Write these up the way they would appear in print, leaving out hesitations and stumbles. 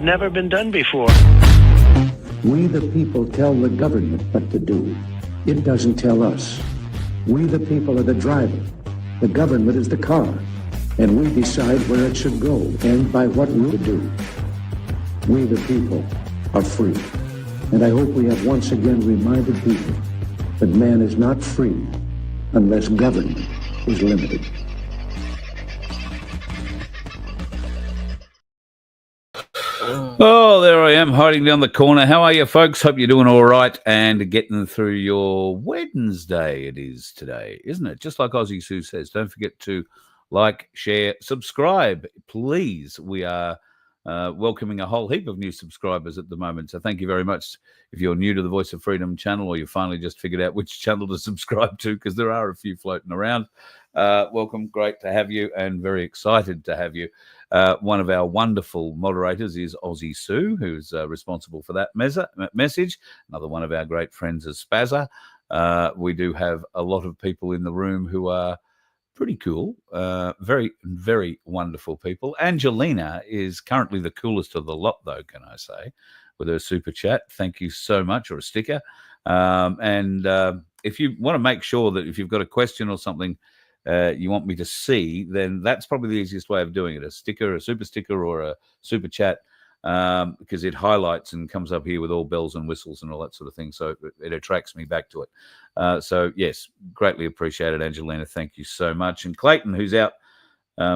had never been done before. We the people tell the government what to do. It doesn't tell us. We the people are the driver. The government is the car. And we decide where it should go and by what route to do. We the people are free. And I hope we have once again reminded people that man is not free unless government is limited. Oh, there I am, hiding down the corner. How are you, folks? Hope you're doing all right and getting through your Wednesday. It is today, isn't it? Just like Aussie Sue says, don't forget to like, share, subscribe, please. We are welcoming a whole heap of new subscribers at the moment, so thank you very much. If you're new to the Voice of Freedom channel, or you finally just figured out which channel to subscribe to, because there are a few floating around, welcome. Great to have you, and very excited to have you. One of our wonderful moderators is Aussie Sue, who's responsible for that message. Another one of our great friends is Spazza. We do have a lot of people in the room who are pretty cool, very, very wonderful people. Angelina is currently the coolest of the lot, though, can I say, with her super chat. Thank you so much, or a sticker. And if you want to make sure that if you've got a question or something you want me to see, then that's probably the easiest way of doing it. A sticker, a super sticker, or a super chat, because it highlights and comes up here with all bells and whistles and all that sort of thing. So it attracts me back to it. So, yes, greatly appreciated, Angelina. Thank you so much. And Clayton, who's out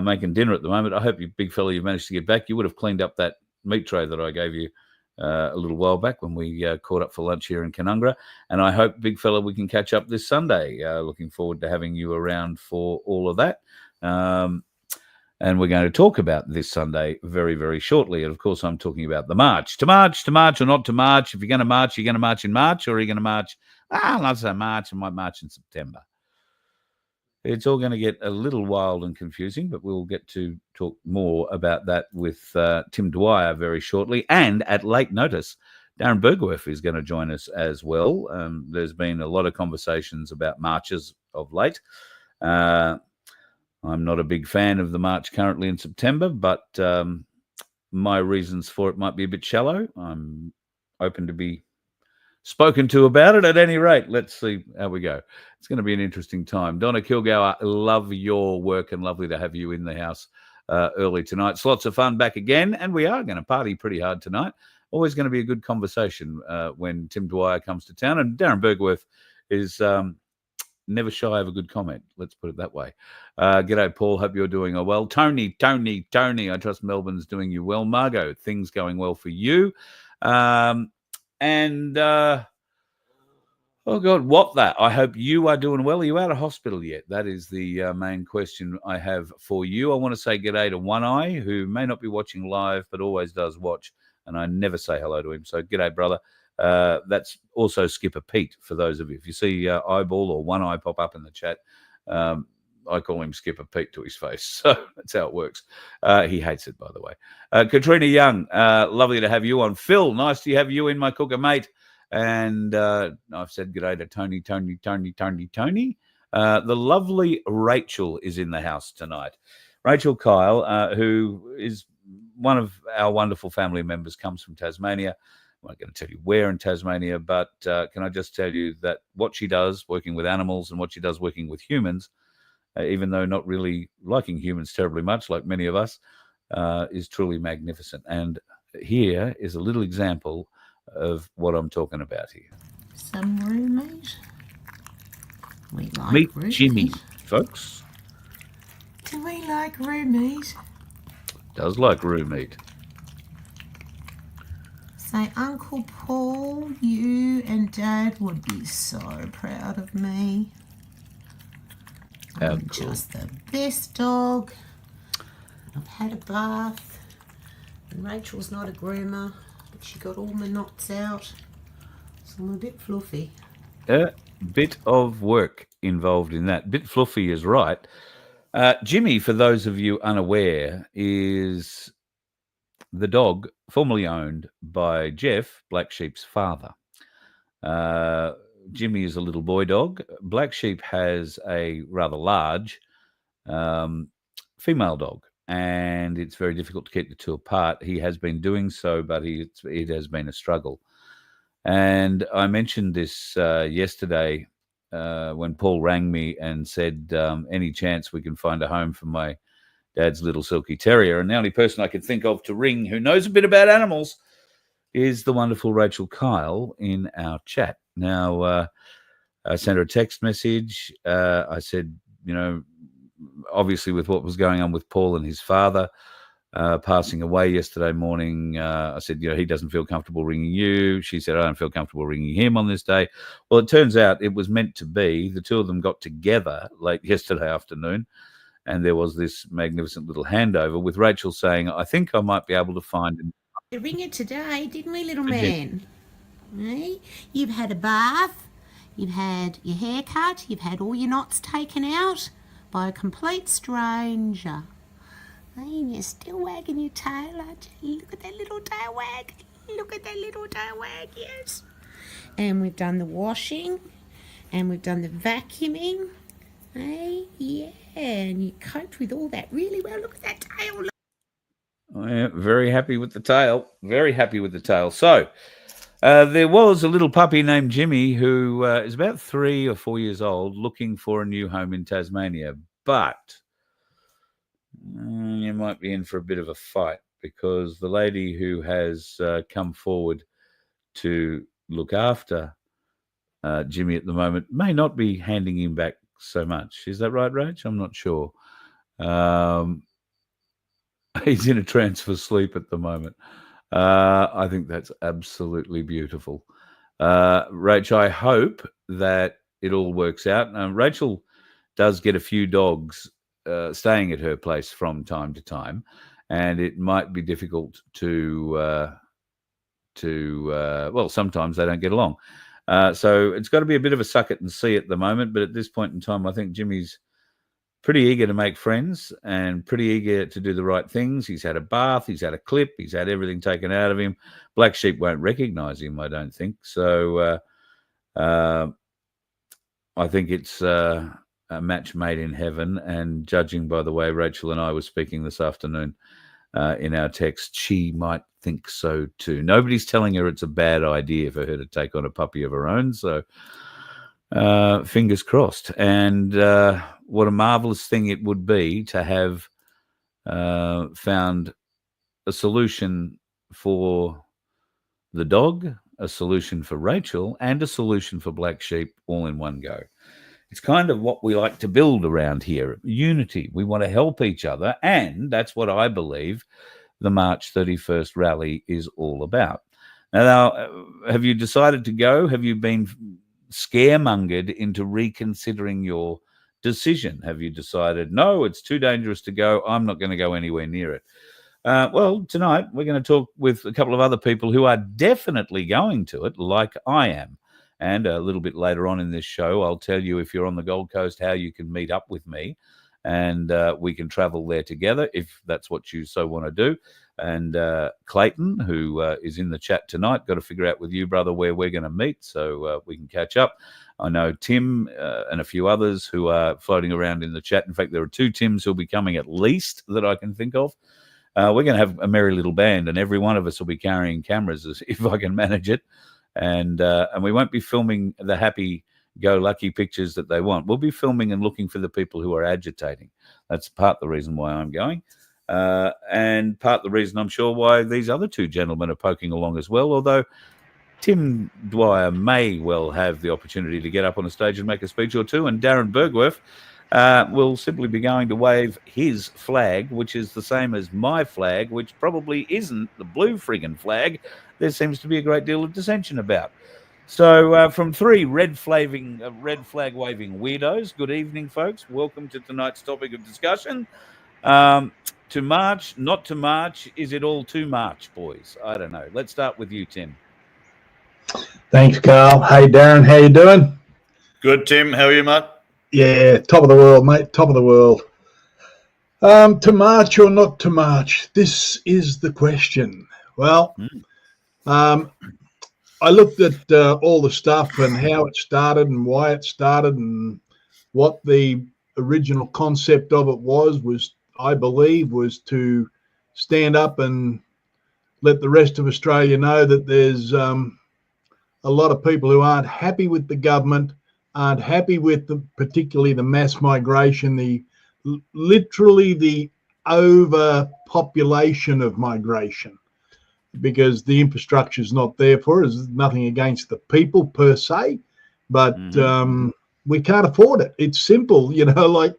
making dinner at the moment, I hope you, big fella, you managed to get back. You would have cleaned up that meat tray that I gave you a little while back when we caught up for lunch here in Canungra. And I hope, big fella, we can catch up this Sunday. Looking forward to having you around for all of that. And we're going to talk about this Sunday very, very shortly. And, of course, I'm talking about the march. To march or not to march. If you're going to march, you're going to march in March, or are you going to march? Not so March. I might march in September. It's all going to get a little wild and confusing, but we'll get to talk more about that with Tim Dwyer very shortly. And at late notice, Darren Bergwerf is going to join us as well. There's been a lot of conversations about marches of late. I'm not a big fan of the march currently in September, but my reasons for it might be a bit shallow. I'm open to be spoken to about it. At any rate, let's see how we go. It's going to be an interesting time. Donna Kilgour, love your work and lovely to have you in the house early tonight. It's lots of fun back again, and we are going to party pretty hard tonight. Always going to be a good conversation when Tim Dwyer comes to town, and Darren Bergwerf is never shy of a good comment. Let's put it that way. G'day, Paul. Hope you're doing well. Tony. I trust Melbourne's doing you well. Margot, things going well for you. Oh, God, what that? I hope you are doing well. Are you out of hospital yet? That is the main question I have for you. I want to say g'day to One Eye, who may not be watching live, but always does watch, and I never say hello to him. So g'day, brother. That's also Skipper Pete, for those of you. If you see Eyeball or One Eye pop up in the chat, I call him Skipper Pete to his face. So that's how it works. He hates it, by the way. Katrina Young, lovely to have you on. Phil, nice to have you in, my cooker mate. And I've said g'day to Tony. The lovely Rachel is in the house tonight. Rachel Kyle, who is one of our wonderful family members, comes from Tasmania. I'm not going to tell you where in Tasmania, but can I just tell you that what she does working with animals and what she does working with humans, even though not really liking humans terribly much, like many of us, is truly magnificent. And here is a little example of what I'm talking about here. Some roommate. We like Meet roommate. Jimmy, folks. Do we like roommate? Does like roommate. Say, Uncle Paul, you and Dad would be so proud of me. I'm cool. just the best dog. I've had a bath. And Rachel's not a groomer, but she got all my knots out. So I'm a bit fluffy. A bit of work involved in that. Bit fluffy is right. Jimmy, for those of you unaware, is the dog formerly owned by Jeff, Black Sheep's father. Jimmy is a little boy dog. Black Sheep has a rather large female dog. and it's very difficult to keep the two apart. He has been doing so, but it has been a struggle. And I mentioned this yesterday when Paul rang me and said, any chance we can find a home for my dad's little silky terrier. And the only person I could think of to ring who knows a bit about animals is the wonderful Rachel Kyle in our chat. Now, I sent her a text message. I said, obviously with what was going on with Paul and his father passing away yesterday morning, I said, he doesn't feel comfortable ringing you. She said, I don't feel comfortable ringing him on this day. Well, it turns out it was meant to be. The two of them got together late yesterday afternoon, and there was this magnificent little handover with Rachel saying, I think I might be able to find him. We ring it today, didn't we, little man? Hey? You've had a bath, you've had your hair cut, you've had all your knots taken out by a complete stranger. Hey, and you're still wagging your tail, aren't you? Look at that little tail wag. Look at that little tail wag, yes. And we've done the washing, and we've done the vacuuming. Hey, yeah, and you coped with all that really well. Look at that tail. Look. Yeah, very happy with the tail. Very happy with the tail. So there was a little puppy named Jimmy who is about 3 or 4 years old, looking for a new home in Tasmania. But you might be in for a bit of a fight, because the lady who has come forward to look after Jimmy at the moment may not be handing him back so much. Is that right, Rach? I'm not sure. He's in a transfer sleep at the moment. I think that's absolutely beautiful. Rach, I hope that it all works out. Rachel does get a few dogs staying at her place from time to time, and it might be difficult to sometimes they don't get along. So it's got to be a bit of a suck it and see at the moment. But at this point in time, I think Jimmy's pretty eager to make friends and pretty eager to do the right things. He's had a bath, he's had a clip, he's had everything taken out of him. Black sheep won't recognize him, I don't think. So I think it's a match made in heaven. And judging by the way Rachel and I were speaking this afternoon in our text, she might think so too. Nobody's telling her it's a bad idea for her to take on a puppy of her own. So fingers crossed. And what a marvelous thing it would be to have found a solution for the dog, a solution for Rachel, and a solution for Black Sheep all in one go. It's kind of what we like to build around here, unity. We want to help each other, and that's what I believe the March 31st rally is all about. Now, have you decided to go? Have you been scaremongered into reconsidering your decision? Have you decided, no, it's too dangerous to go, I'm not going to go anywhere near it? Well, tonight we're going to talk with a couple of other people who are definitely going to it, like I am. And a little bit later on in this show, I'll tell you, if you're on the Gold Coast, how you can meet up with me, and we can travel there together if that's what you so want to do. And Clayton, who is in the chat tonight, got to figure out with you, brother, where we're going to meet so we can catch up. I know Tim and a few others who are floating around in the chat. In fact, there are 2 Tims who'll be coming at least that I can think of. We're going to have a merry little band, and every one of us will be carrying cameras if I can manage it. And we won't be filming the happy-go-lucky pictures that they want. We'll be filming and looking for the people who are agitating. That's part the reason why I'm going. And part the reason I'm sure why these other 2 gentlemen are poking along as well, although Tim Dwyer may well have the opportunity to get up on a stage and make a speech or 2, and Darren Bergwerf will simply be going to wave his flag, which is the same as my flag, which probably isn't the blue friggin' flag there seems to be a great deal of dissension about. So from 3 red flag waving weirdos, good evening, folks. Welcome to tonight's topic of discussion. To march, not to march, is it all too much, boys? I don't know. Let's start with you, Tim. Thanks, Carl. Hey, Darren, how you doing? Good, Tim. How are you, mate? Yeah, top of the world, mate. Top of the world. To march or not to march? This is the question. Well, I looked at all the stuff and how it started and why it started and what the original concept of it was I believe, was to stand up and let the rest of Australia know that there's a lot of people who aren't happy with the government, aren't happy with particularly the mass migration, literally the overpopulation of migration, because the infrastructure is not there for us. There's nothing against the people per se, but we can't afford it. It's simple, like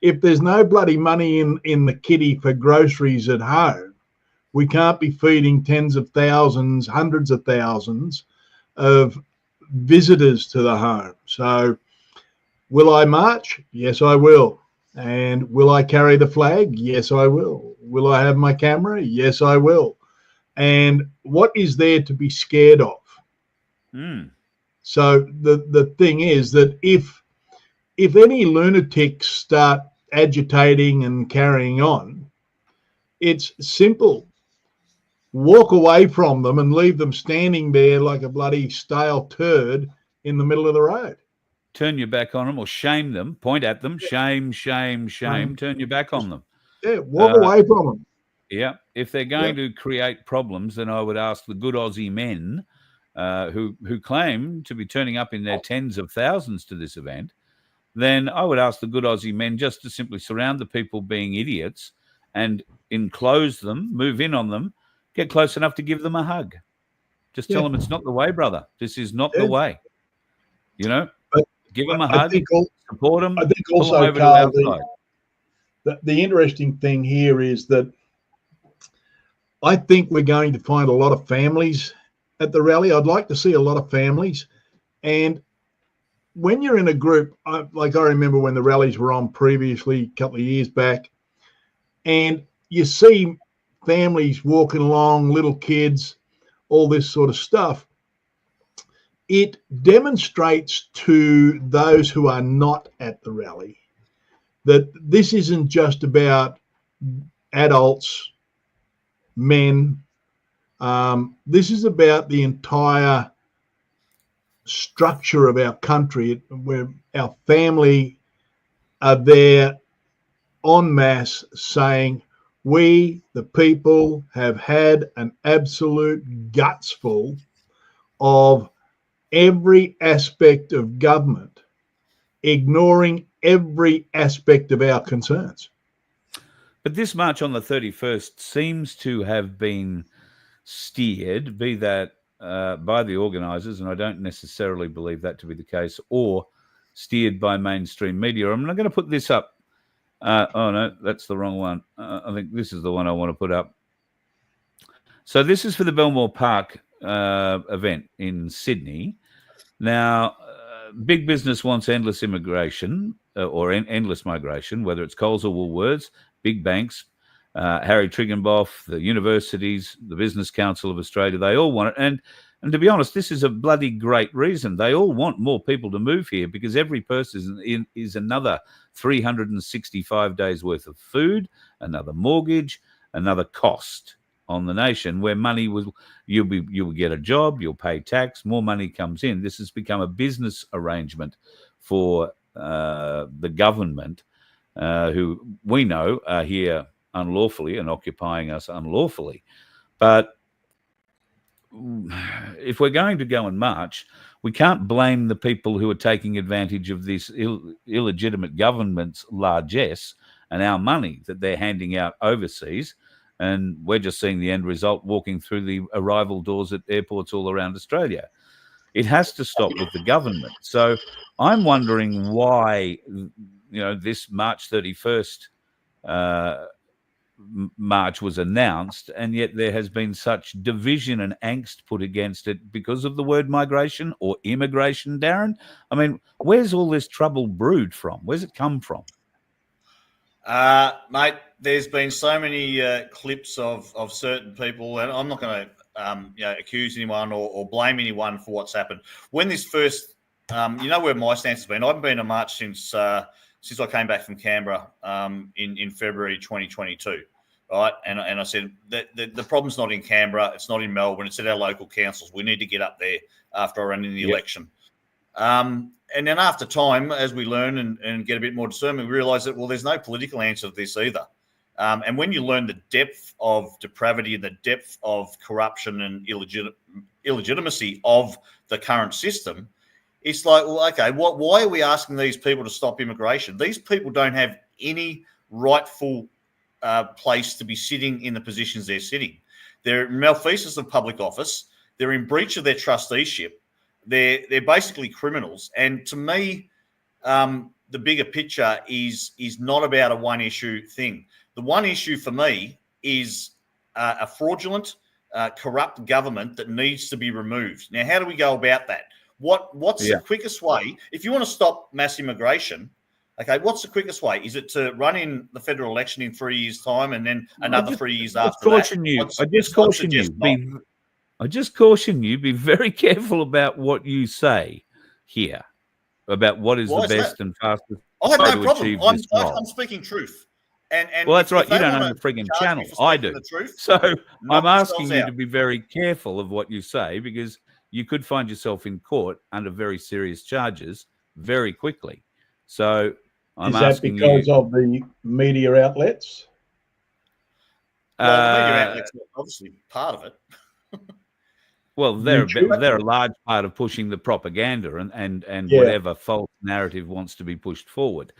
if there's no bloody money in the kitty for groceries at home, we can't be feeding tens of thousands, hundreds of thousands of visitors to the home. So will I march? Yes, I will. And will I carry the flag? Yes, I will. Will I have my camera? Yes, I will. And what is there to be scared of? So the thing is that if any lunatics start agitating and carrying on, it's simple. Walk away from them and leave them standing there like a bloody stale turd in the middle of the road. Turn your back on them or shame them, point at them, shame, shame, shame, turn your back on them. Yeah, walk away from them. Yeah, if they're going to create problems, then I would ask the good Aussie men who claim to be turning up in their tens of thousands to this event, then I would ask the good Aussie men just to simply surround the people being idiots and enclose them, move in on them, get close enough to give them a hug. Just tell them it's not the way, brother. This is not the way. But give them a hug, support them. I think also, Carl, the interesting thing here is that I think we're going to find a lot of families at the rally. I'd like to see a lot of families. And when you're in a group, like I remember when the rallies were on previously, a couple of years back, and you see families walking along, little kids, all this sort of stuff, it demonstrates to those who are not at the rally that this isn't just about adults, men. This is about the entire structure of our country, where our family are there en masse saying, we, the people, have had an absolute gutsful of every aspect of government, ignoring every aspect of our concerns. But this march on the 31st seems to have been steered, be that by the organisers, and I don't necessarily believe that to be the case, or steered by mainstream media. I'm not going to put this up. Oh, no, that's the wrong one. I think this is the one I want to put up. So this is for the Belmore Park event in Sydney. Now, big business wants endless immigration or endless migration, whether it's Coles or Woolworths, big banks, Harry Triggenboff, the universities, the Business Council of Australia, they all want it. And to be honest, this is a bloody great reason. They all want more people to move here because every person is another 365 days worth of food, another mortgage, another cost on the nation, where money you'll get a job, you'll pay tax, more money comes in. This has become a business arrangement for the government, who we know are here unlawfully and occupying us unlawfully. But if we're going to go and march, we can't blame the people who are taking advantage of this illegitimate government's largesse and our money that they're handing out overseas. And we're just seeing the end result walking through the arrival doors at airports all around Australia. It has to stop with the government. So I'm wondering why, this March 31st march was announced, and yet there has been such division and angst put against it because of the word migration or immigration, Darren. I mean, where's all this trouble brewed from? Where's it come from? Mate, there's been so many clips of certain people, and I'm not going to accuse anyone or blame anyone for what's happened. When this first, where my stance has been, I haven't been a march since I came back from Canberra in February 2022, right? And I said that the problem's not in Canberra, it's not in Melbourne, it's at our local councils. We need to get up there after I ran in the election. And then after time, as we learn and get a bit more discernment, we realise that, well, there's no political answer to this either. And when you learn the depth of depravity and the depth of corruption and illegitimacy of the current system, it's like, well, okay, why are we asking these people to stop immigration? These people don't have any rightful place to be sitting in the positions they're sitting. They're malfeasance of public office. They're in breach of their trusteeship. They're basically criminals. And to me, the bigger picture is not about a one issue thing. The one issue for me is a fraudulent, corrupt government that needs to be removed. Now, how do we go about that? What's the quickest way? If you want to stop mass immigration, okay, what's the quickest way? Is it to run in the federal election in 3 years' time and then another 3 years after that? I just caution you, be very careful about what you say here, about what is the best and fastest. I have no problem. I'm speaking truth. And well, that's right. You don't own the frigging channel. I do. So I'm asking you to be very careful of what you say, because you could find yourself in court under very serious charges very quickly. So I'm asking you. Is that because of the media outlets? Well, the media outlets are obviously part of it. Well, they're a large part of pushing the propaganda and whatever false narrative wants to be pushed forward.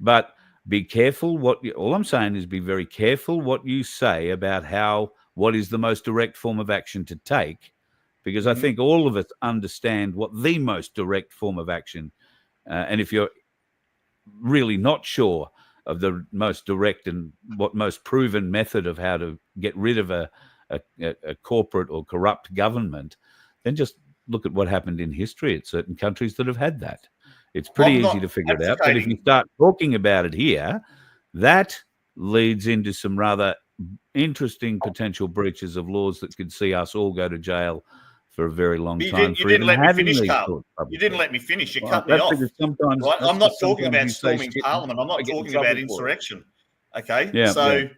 But be careful all I'm saying is be very careful what you say about what is the most direct form of action to take, because I think all of us understand what the most direct form of action, and if you're really not sure of the most direct and what most proven method of how to get rid of a corporate or corrupt government, then just look at what happened in history at certain countries that have had that. It's pretty easy to figure it out. But if you start talking about it here, that leads into some rather interesting potential breaches of laws that could see us all go to jail for a very long time. You didn't let me finish, Carl. You didn't let me finish. You cut me off. Right? I'm not talking about storming Parliament. I'm not talking about insurrection. Okay? Yeah,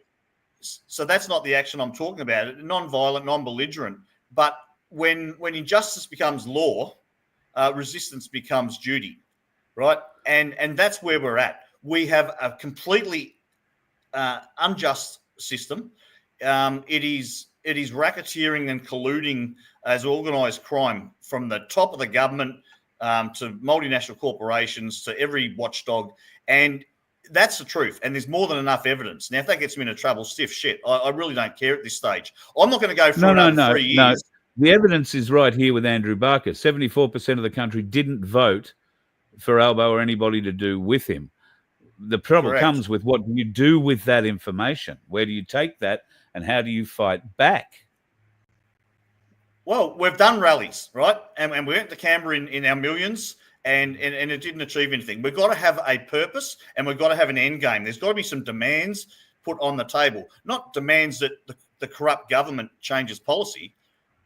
so that's not the action I'm talking about. Non-violent, non-belligerent. But when injustice becomes law, resistance becomes duty, right? And that's where we're at. We have a completely unjust system. It is racketeering and colluding as organised crime from the top of the government to multinational corporations to every watchdog. And that's the truth. And there's more than enough evidence. Now, if that gets me into trouble, stiff shit. I really don't care at this stage. I'm not going to go for another 3 years. No. The evidence is right here with Andrew Barker. 74% of the country didn't vote for Albo or anybody to do with him. The trouble comes with what do you do with that information? Where do you take that and how do you fight back? Well, we've done rallies, right? And we went to Canberra in our millions and it didn't achieve anything. We've got to have a purpose and we've got to have an end game. There's got to be some demands put on the table, not demands that the corrupt government changes policy,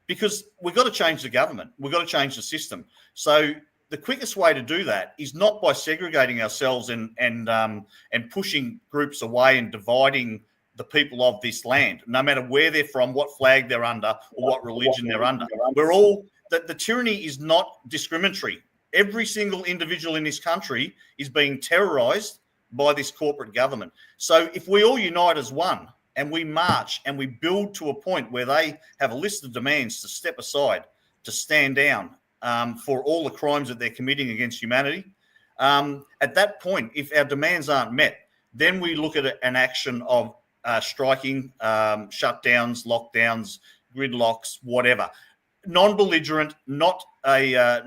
because we've got to change the government. We've got to change the system. So the quickest way to do that is not by segregating ourselves and pushing groups away and dividing the people of this land, no matter where they're from, what flag they're under, or what religion they're under. We're all the tyranny is not discriminatory. Every single individual in this country is being terrorized by this corporate government. So if we all unite as one and we march and we build to a point where they have a list of demands to step aside, to stand down for all the crimes that they're committing against humanity, at that point, if our demands aren't met, then we look at an action of striking, shutdowns, lockdowns, gridlocks, whatever. Non-belligerent, not a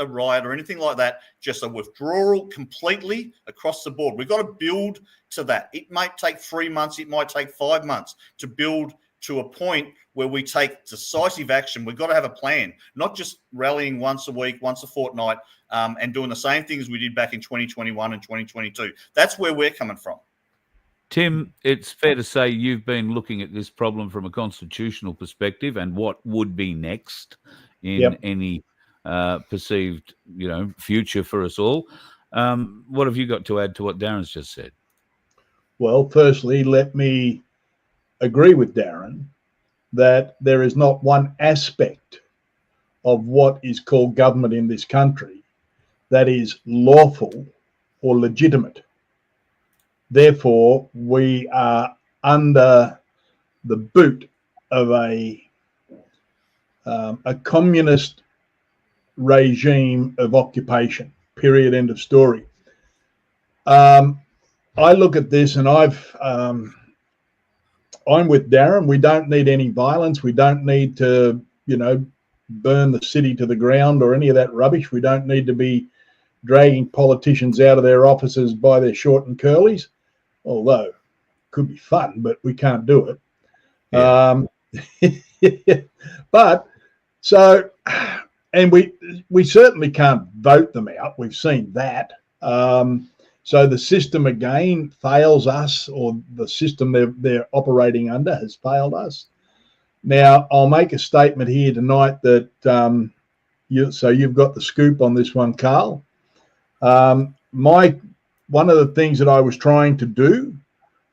riot or anything like that. Just a withdrawal completely across the board. We've got to build to that. It might take 3 months. It might take 5 months to build to a point where we take decisive action. We've got to have a plan, not just rallying once a week, once a fortnight, and doing the same things we did back in 2021 and 2022. That's where we're coming from. Tim, it's fair to say you've been looking at this problem from a constitutional perspective and what would be next in any perceived, future for us all. What have you got to add to what Darren's just said? Well, firstly, let me agree with Darren that there is not one aspect of what is called government in this country that is lawful or legitimate. therefore, we are under the boot of a communist regime of occupation. Period. End of story. I look at this, and I'm with Darren. We don't need any violence. We don't need to, burn the city to the ground or any of that rubbish. We don't need to be dragging politicians out of their offices by their short and curlies, although it could be fun, but we can't do it. Yeah. But so, and we certainly can't vote them out. We've seen that. So the system again fails us, or the system they're operating under has failed us. Now, I'll make a statement here tonight that so you've got the scoop on this one, Carl. One of the things that I was trying to do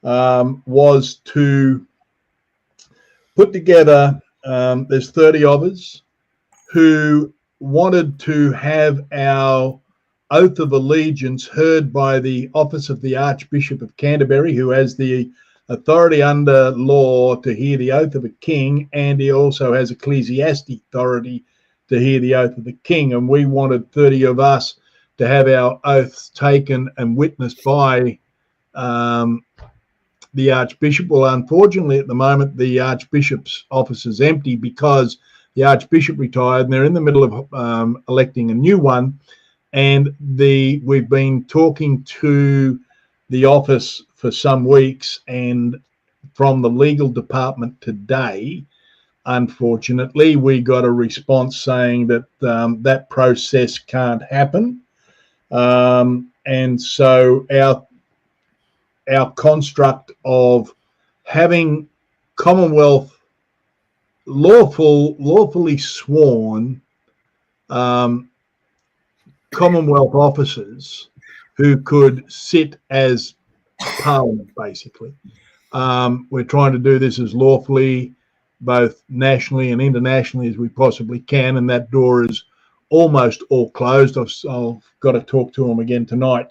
was to put together, there's 30 of us who wanted to have our oath of allegiance heard by the office of the Archbishop of Canterbury, who has the authority under law to hear the oath of a king, and he also has ecclesiastic authority to hear the oath of the king. And we wanted 30 of us to have our oaths taken and witnessed by the Archbishop. Well, unfortunately, at the moment, the Archbishop's office is empty because the Archbishop retired, and they're in the middle of electing a new one. And we've been talking to the office for some weeks, and from the legal department today, unfortunately, we got a response saying that that process can't happen. And so our construct of having Commonwealth lawfully sworn Commonwealth officers who could sit as Parliament, basically. We're trying to do this as lawfully, both nationally and internationally, as we possibly can, and that door is almost all closed. I've got to talk to them again tonight.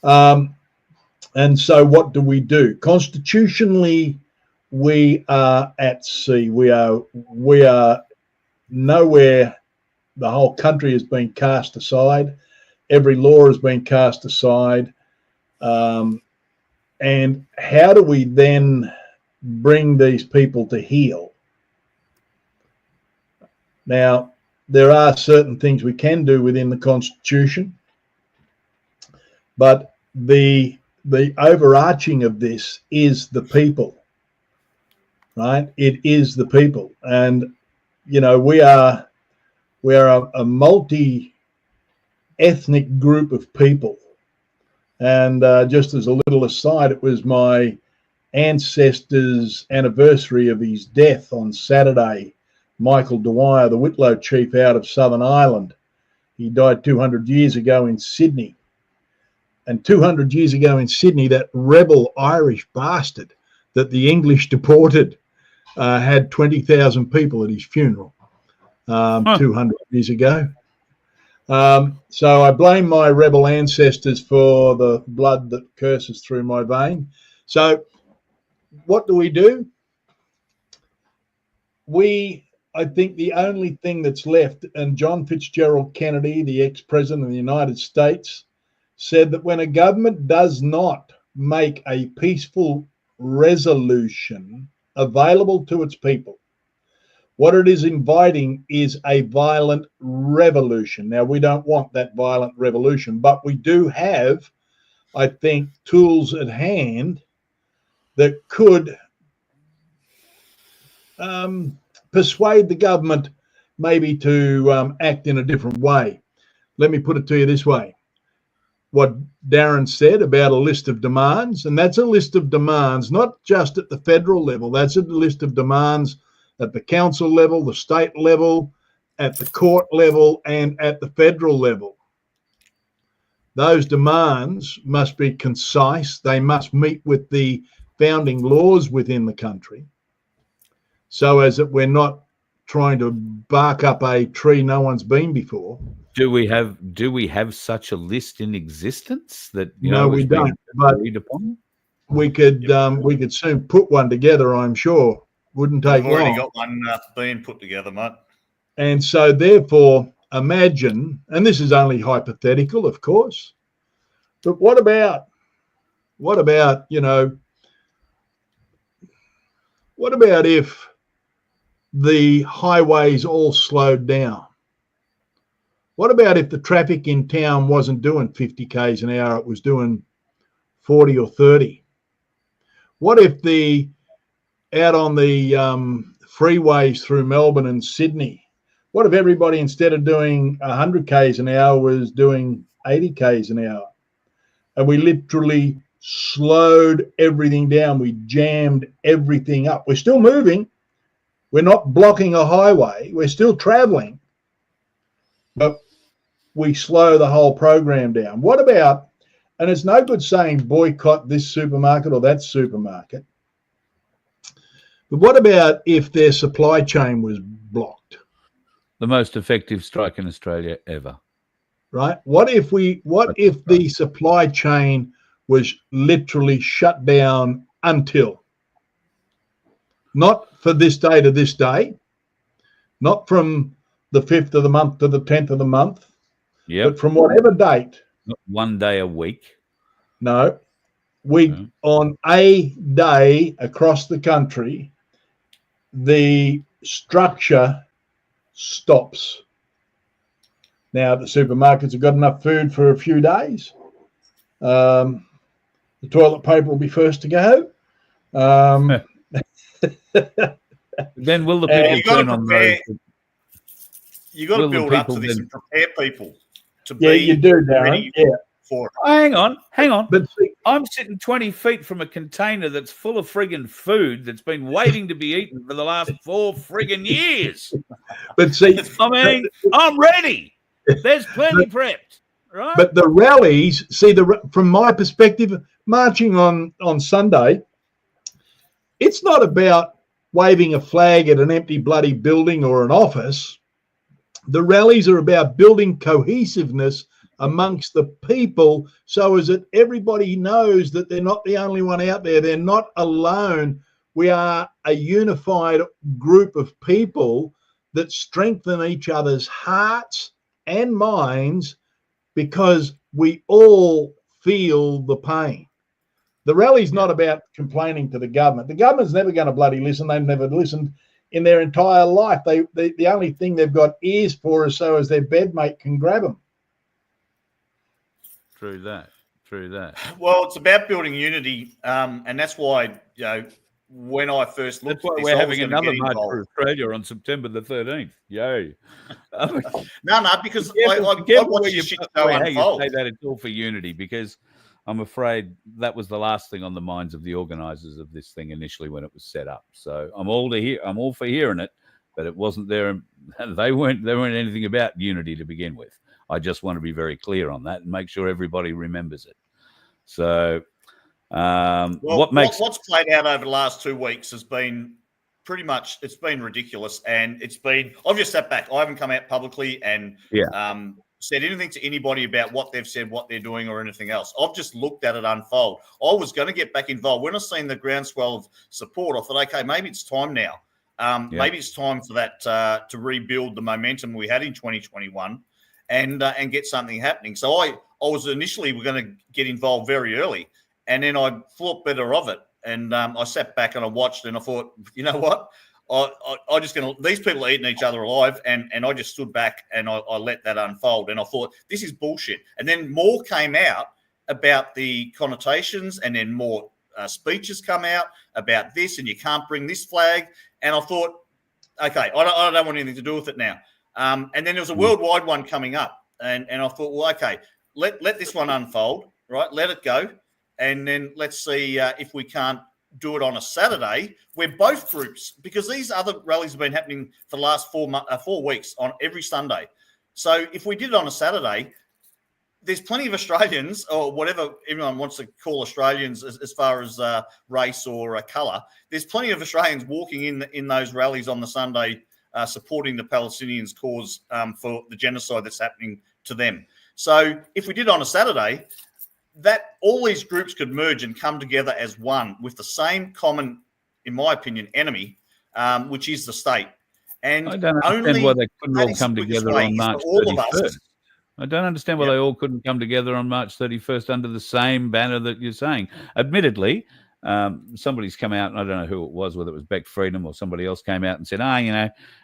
And so what do? Constitutionally, we are at sea. We are nowhere. The whole country has been cast aside. Every law has been cast aside. And how do we then bring these people to heel? Now, there are certain things we can do within the Constitution, but the overarching of this is the people, right? It is the people. And, we are a multi-ethnic group of people. And just as a little aside, it was my ancestor's anniversary of his death on Saturday. Michael Dwyer, the Whitlow chief out of Southern Ireland. He died 200 years ago in Sydney. And 200 years ago in Sydney, that rebel Irish bastard that the English deported had 20,000 people at his funeral 200 years ago. So I blame my rebel ancestors for the blood that courses through my vein. So what do? I think the only thing that's left, and John Fitzgerald Kennedy, the ex-president of the United States, said that when a government does not make a peaceful resolution available to its people, what it is inviting is a violent revolution. Now, we don't want that violent revolution, but we do have, I think, tools at hand that could persuade the government maybe to act in a different way. Let me put it to you this way. What Darren said about a list of demands, and that's a list of demands, not just at the federal level, that's a list of demands at the council level, the state level, at the court level, and at the federal level. Those demands must be concise. They must meet with the founding laws within the country, so as that we're not trying to bark up a tree no one's been before. Do we have such a list in existence that no, we don't. But we could soon put one together. I'm sure wouldn't take I've already long. got one being put together, mate. And so, therefore, imagine, and this is only hypothetical, of course, but what about if the highways all slowed down? What about if the traffic in town wasn't doing 50 k's an hour, it was doing 40 or 30? What if out on the freeways through Melbourne and Sydney, what if everybody, instead of doing 100 k's an hour, was doing 80 k's an hour? And we literally slowed everything down. We jammed everything up. We're still moving. We're not blocking a highway. We're still traveling. But we slow the whole program down. What about, and it's no good saying boycott this supermarket or that supermarket, but what about if their supply chain was blocked? The most effective strike in Australia ever. Right? What if the supply chain was literally shut down until, not for this day to this day, not from the 5th of the month to the 10th of the month, but from whatever date. Not 1 day a week. No. On a day across the country, the structure stops. Now, the supermarkets have got enough food for a few days. The toilet paper will be first to go. Then will the people turn on those? You've got to build up to this and prepare people to be you do, Darren. ready for it. Hang on. But see, I'm sitting 20 feet from a container that's full of friggin' food that's been waiting to be eaten for the last 4 friggin' years. But see, I mean, I'm ready. There's plenty prepped, right? But the rallies, from my perspective, marching on Sunday, it's not about waving a flag at an empty bloody building or an office. The rallies are about building cohesiveness amongst the people so as that everybody knows that they're not the only one out there. They're not alone. We are a unified group of people that strengthen each other's hearts and minds because we all feel the pain. The rally's not about complaining to the government. The government's never going to bloody listen. They've never listened in their entire life. The only thing they've got ears for is so as their bedmate can grab them. True that. Well, it's about building unity, and that's why, when I first looked at this, we're having another march for Australia on September the 13th. Yay. No, because I watched the shit show unfold. You say that it's all for unity, because I'm afraid that was the last thing on the minds of the organisers of this thing initially when it was set up. So I'm all for hearing it, but it wasn't there. They weren't anything about unity to begin with. I just want to be very clear on that and make sure everybody remembers it. So what's played out over the last 2 weeks has been pretty much, it's been ridiculous, and I've just sat back. I haven't come out publicly and said anything to anybody about what they've said, what they're doing, or anything else. I've just looked at it unfold. I was going to get back involved when I seen the groundswell of support. I thought, okay, maybe it's time now. Maybe it's time for that to rebuild the momentum we had in 2021 and get something happening. So I was initially going to get involved very early, and then I thought better of it. And I sat back and I watched, and I thought, you know what? I just going to, these people are eating each other alive, and I just stood back and I let that unfold. And I thought, this is bullshit. And then more came out about the connotations, and then more speeches come out about this, and you can't bring this flag. And I thought, okay, I don't want anything to do with it now. And then there was a worldwide one coming up, and I thought, well, okay, let this one unfold, right? Let it go, and then let's see if we can't do it on a Saturday where both groups, because these other rallies have been happening for the last 4 weeks on every Sunday. So if we did it on a Saturday, there's plenty of Australians, or whatever everyone wants to call Australians as far as race or colour. There's plenty of Australians walking in those rallies on the Sunday, supporting the Palestinians' cause for the genocide that's happening to them. So if we did it on a Saturday, that all these groups could merge and come together as one with the same common, in my opinion, enemy, which is the state. And I don't understand why they couldn't all come together on March all of 31st. us. I don't understand why they all couldn't come together on March 31st under the same banner that you're saying. Admittedly, somebody's come out, and I don't know who it was, whether it was Beck Freedom or somebody else came out and said,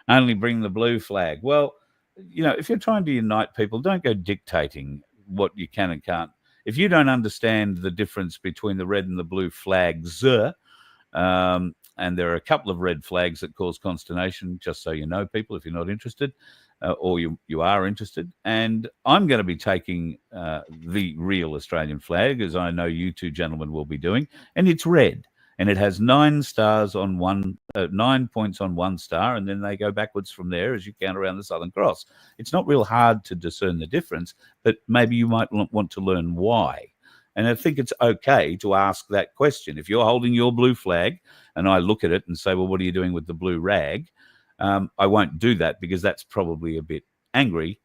only bring the blue flag. Well, if you're trying to unite people, don't go dictating what you can and can't. If you don't understand the difference between the red and the blue flags, and there are a couple of red flags that cause consternation, just so you know, people, if you're not interested, or you are interested. And I'm going to be taking the real Australian flag, as I know you two gentlemen will be doing, and it's red. And it has 9 stars on 9 points on 1 star, and then they go backwards from there as you count around the Southern Cross. It's not real hard to discern the difference, but maybe you might want to learn why. And I think it's okay to ask that question. If you're holding your blue flag and I look at it and say, well, what are you doing with the blue rag? I won't do that because that's probably a bit angry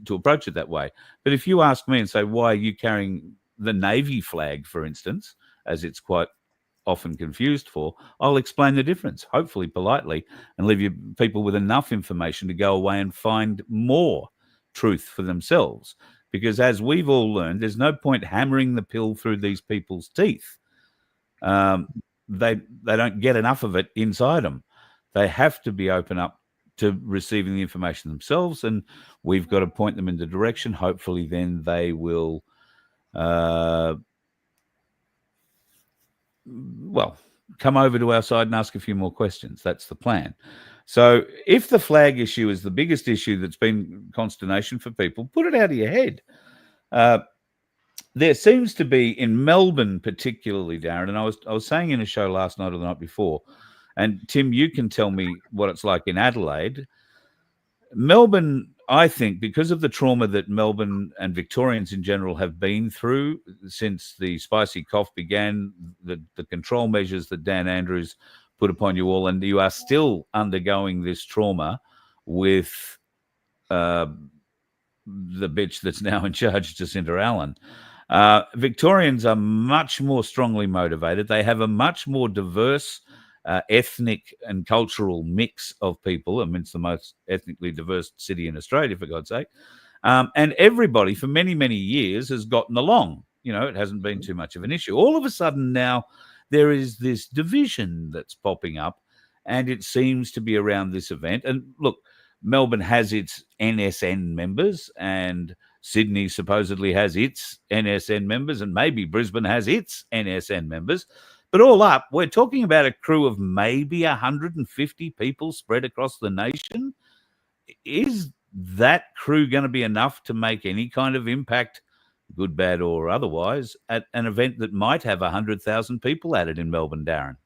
to approach it that way. But if you ask me and say, why are you carrying the Navy flag, for instance, as it's quite often confused for, I'll explain the difference, hopefully politely, and leave you people with enough information to go away and find more truth for themselves. Because as we've all learned, there's no point hammering the pill through these people's teeth. They don't get enough of it inside them. They have to be open up to receiving the information themselves, and we've got to point them in the direction. Hopefully then they will, come over to our side and ask a few more questions. That's the plan. So if the flag issue is the biggest issue that's been consternation for people, put it out of your head. There seems to be in Melbourne particularly, Darren, and I was saying in a show last night or the night before, and Tim, you can tell me what it's like in Adelaide. Melbourne, I think, because of the trauma that Melbourne and Victorians in general have been through since the spicy cough began, the control measures that Dan Andrews put upon you all, and you are still undergoing this trauma with the bitch that's now in charge, Jacinta Allen. Victorians are much more strongly motivated. They have a much more diverse ethnic and cultural mix of people. I mean, it's the most ethnically diverse city in Australia, for God's sake. And everybody for many, many years has gotten along. It hasn't been too much of an issue. All of a sudden now, there is this division that's popping up, and it seems to be around this event. And look, Melbourne has its NSN members, and Sydney supposedly has its NSN members, and maybe Brisbane has its NSN members. But all up, we're talking about a crew of maybe 150 people spread across the nation. Is that crew going to be enough to make any kind of impact, good, bad, or otherwise, at an event that might have 100,000 people at it in Melbourne, Darren?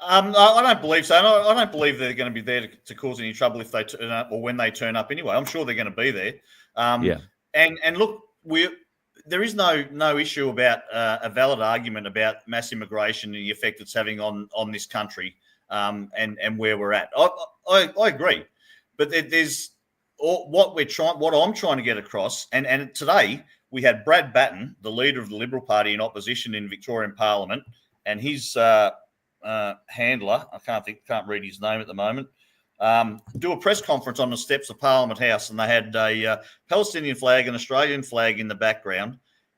I don't believe so. I don't believe they're going to be there to cause any trouble if they turn up or when they turn up anyway. I'm sure they're going to be there. And look, there is no issue about a valid argument about mass immigration and the effect it's having on this country and where we're at. I agree, but there's what I'm trying to get across. And today we had Brad Batten, the leader of the Liberal Party in opposition in Victorian Parliament, and his handler, I can't read his name at the moment, do a press conference on the steps of Parliament House, and they had a Palestinian flag, an Australian flag in the background,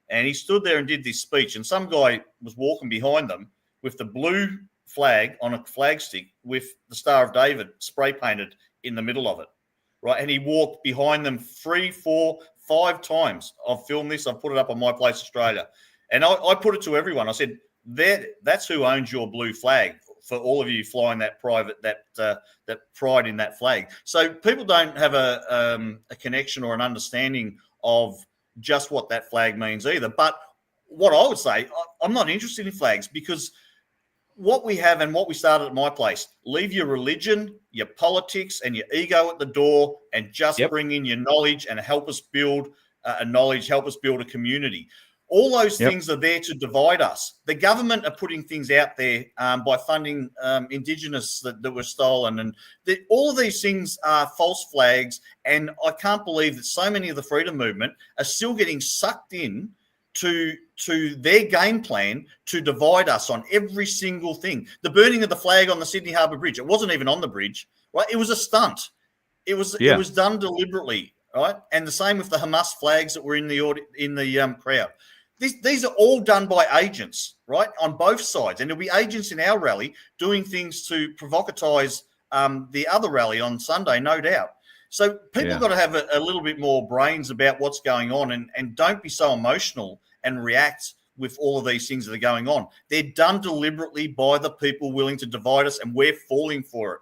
and he stood there and did this speech, and some guy was walking behind them with the blue flag on a flag stick with the Star of David spray painted in the middle of it, right? And he walked behind them 3, 4, 5 times. I've filmed this. I've put it up on My Place Australia, and I put it to everyone. I said, that's who owns your blue flag, for all of you flying that pride in that flag. So people don't have a connection or an understanding of just what that flag means either. But what I would say, I'm not interested in flags, because what we have and what we started at My Place, leave your religion, your politics, and your ego at the door, and just bring in your knowledge and help us build help us build a community. All those things are there to divide us. The government are putting things out there by funding Indigenous that were stolen. And all of these things are false flags. And I can't believe that so many of the freedom movement are still getting sucked in to their game plan to divide us on every single thing. The burning of the flag on the Sydney Harbour Bridge, it wasn't even on the bridge, right? It was a stunt. It was done deliberately, right? And the same with the Hamas flags that were in the crowd. These are all done by agents, right, on both sides. And there'll be agents in our rally doing things to provocatise the other rally on Sunday, no doubt. So people got to have a little bit more brains about what's going on and don't be so emotional and react with all of these things that are going on. They're done deliberately by the people willing to divide us, and we're falling for it.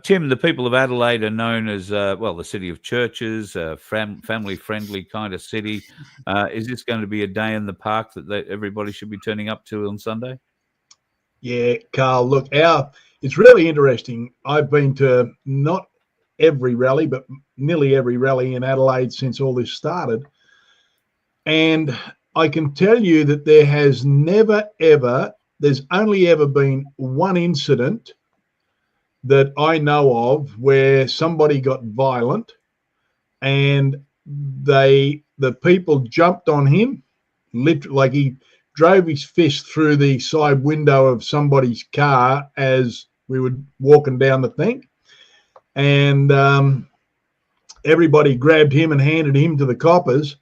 Tim, the people of Adelaide are known as, the city of churches, family-friendly kind of city. Is this going to be a day in the park that everybody should be turning up to on Sunday? Yeah, Carl, look, it's really interesting. I've been to not every rally, but nearly every rally in Adelaide since all this started. And I can tell you that there has there's only ever been one incident that I know of where somebody got violent and the people jumped on him, literally, like he drove his fist through the side window of somebody's car as we were walking down the thing. And everybody grabbed him and handed him to the coppers.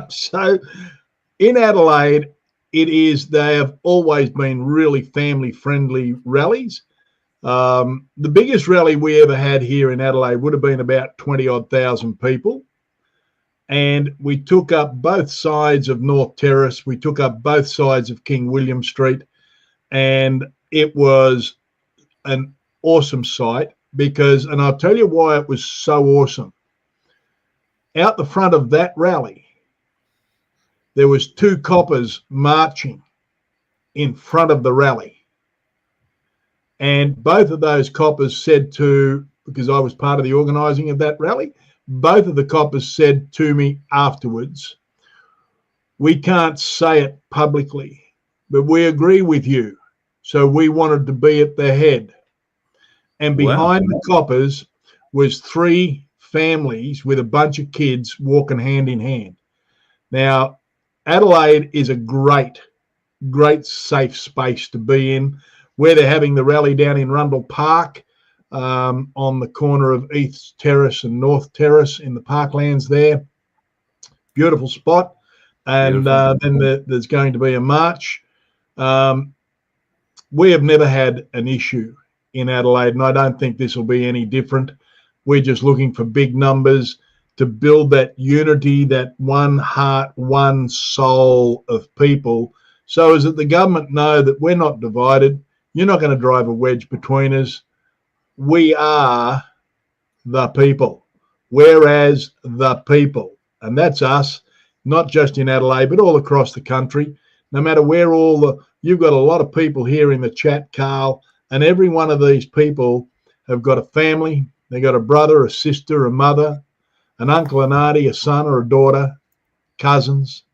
So in Adelaide, they have always been really family-friendly rallies. The biggest rally we ever had here in Adelaide would have been about 20-odd thousand people. And we took up both sides of North Terrace. We took up both sides of King William Street. And it was an awesome sight because, and I'll tell you why it was so awesome. Out the front of that rally, there was 2 coppers marching in front of the rally. And both of those coppers said because I was part of the organising of that rally, both of the coppers said to me afterwards, we can't say it publicly, but we agree with you. So we wanted to be at the head. And behind the coppers was 3 families with a bunch of kids walking hand in hand. Now, Adelaide is a great safe space to be in. Where they're having the rally down in Rundle Park on the corner of East Terrace and North Terrace in the parklands there. Beautiful spot. And then there's going to be a march. We have never had an issue in Adelaide, and I don't think this will be any different. We're just looking for big numbers to build that unity, that one heart, one soul of people, so as that the government know that we're not divided. You're not going to drive a wedge between us. We are the people. Whereas the people, and that's us, not just in Adelaide, but all across the country, no matter where you've got a lot of people here in the chat, Carl, and every one of these people have got a family. They got a brother, a sister, a mother, an uncle, an auntie, a son or a daughter, cousins.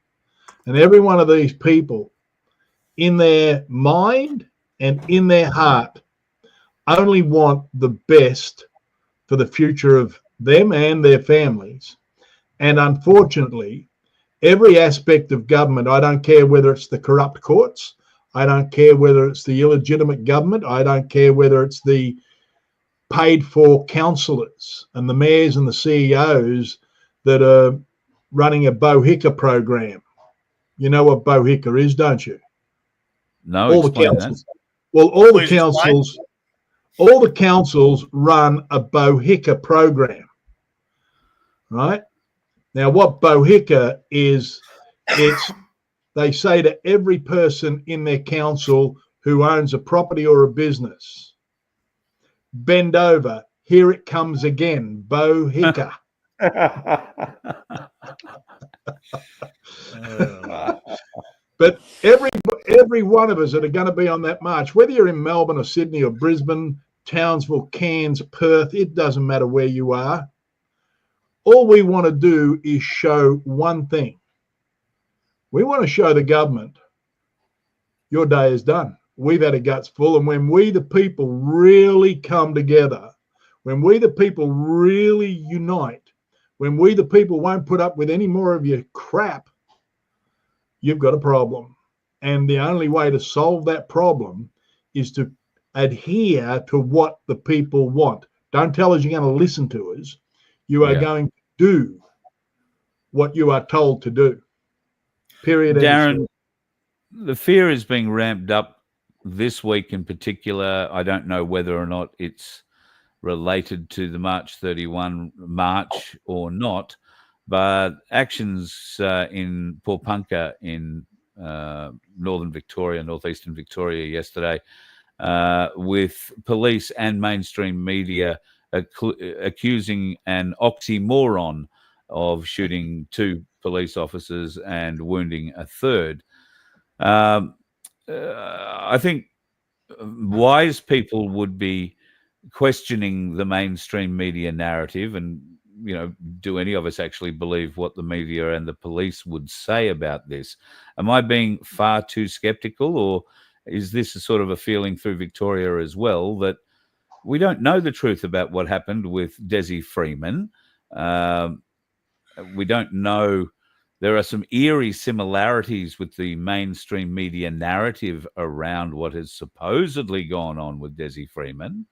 And every one of these people in their mind and in their heart only want the best for the future of them and their families. And unfortunately, every aspect of government, I don't care whether it's the corrupt courts, I don't care whether it's the illegitimate government, I don't care whether it's the paid for councillors and the mayors and the CEOs that are running a Bohica program. You know what Bohica is, don't you? No, all the councils. That. Well, all the councils run a Bohica program, right? Now, what Bohica is, they say to every person in their council who owns a property or a business, bend over, here it comes again, Bohica. But every one of us that are going to be on that march, whether you're in Melbourne or Sydney or Brisbane, Townsville, Cairns, Perth, it doesn't matter where you are. All we want to do is show one thing. We want to show the government, your day is done. We've had a guts full. And when we, the people, really come together, when we, the people, really unite, When we, the people, won't put up with any more of your crap, you've got a problem. And the only way to solve that problem is to adhere to what the people want. Don't tell us you're going to listen to us. You are going to do what you are told to do. Period. Darren, the fear is being ramped up this week in particular. I don't know whether or not it's related to the March 31 march or not, but actions in Pawnpunka in northern Victoria, northeastern Victoria yesterday, with police and mainstream media accusing an oxymoron of shooting 2 police officers and wounding a third. I think wise people would be questioning the mainstream media narrative, and do any of us actually believe what the media and the police would say about this? Am I being far too skeptical, or is this a sort of a feeling through Victoria as well that we don't know the truth about what happened with Desi Freeman? We don't know. There are some eerie similarities with the mainstream media narrative around what has supposedly gone on with Desi Freeman,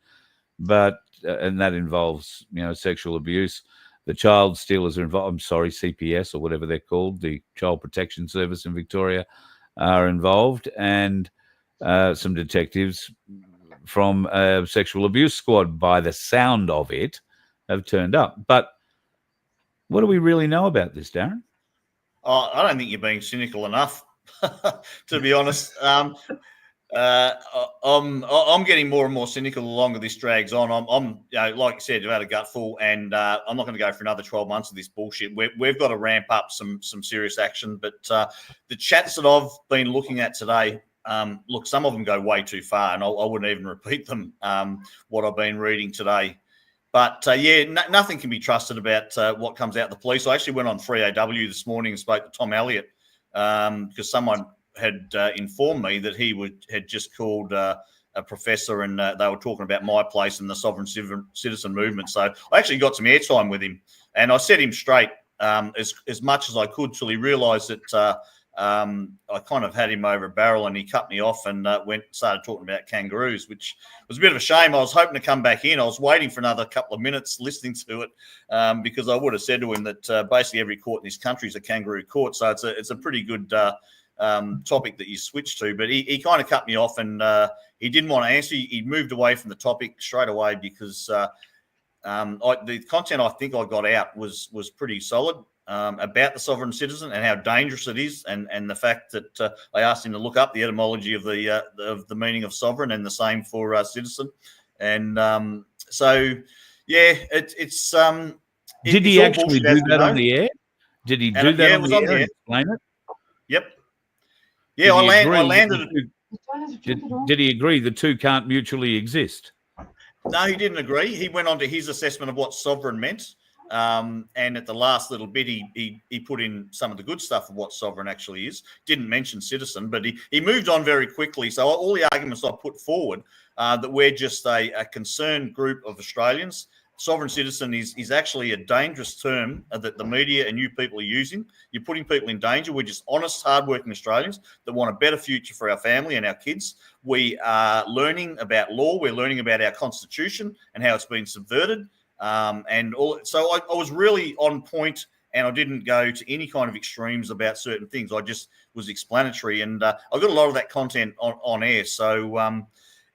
and that involves, sexual abuse. The child stealers are involved. I'm sorry, CPS or whatever they're called, the Child Protection Service in Victoria, are involved, and some detectives from a sexual abuse squad, by the sound of it, have turned up. But what do we really know about this, Darren? I don't think you're being cynical enough, to be honest. I'm getting more and more cynical the longer this drags on. I'm like you said, I've had a gutful, and I'm not going to go for another 12 months of this bullshit. We've got to ramp up some serious action. But the chats that I've been looking at today, look, some of them go way too far, and I wouldn't even repeat them, what I've been reading today. But, nothing can be trusted about what comes out of the police. I actually went on Free AW this morning and spoke to Tom Elliott because someone had informed me that he had just called a professor, and they were talking about my place and the sovereign citizen movement. So I actually got some airtime with him, and I set him straight as much as I could till he realised that I kind of had him over a barrel, and he cut me off and started talking about kangaroos, which was a bit of a shame. I was hoping to come back in. I was waiting for another couple of minutes listening to it because I would have said to him that basically every court in this country is a kangaroo court. So it's a pretty good topic that you switched to. But he kind of cut me off, and he didn't want to answer. He moved away from the topic straight away because the content I think I got out was pretty solid. About the sovereign citizen and how dangerous it is, and the fact that I asked him to look up the etymology of the meaning of sovereign, and the same for citizen. And it's. Did he actually do that on the air? Did he do that on the air? Explain it. Yep. Yeah, I landed it. Did he agree the two can't mutually exist? No, he didn't agree. He went on to his assessment of what sovereign meant. And at the last little bit, he put in some of the good stuff of what sovereign actually is. Didn't mention citizen, but he moved on very quickly. So all the arguments I put forward that we're just a concerned group of Australians. Sovereign citizen is actually a dangerous term that the media and you people are using. You're putting people in danger. We're just honest, hardworking Australians that want a better future for our family and our kids. We are learning about law. We're learning about our constitution and how it's been subverted. So I was really on point, and I didn't go to any kind of extremes about certain things. I just was explanatory, and I got a lot of that content on air. So,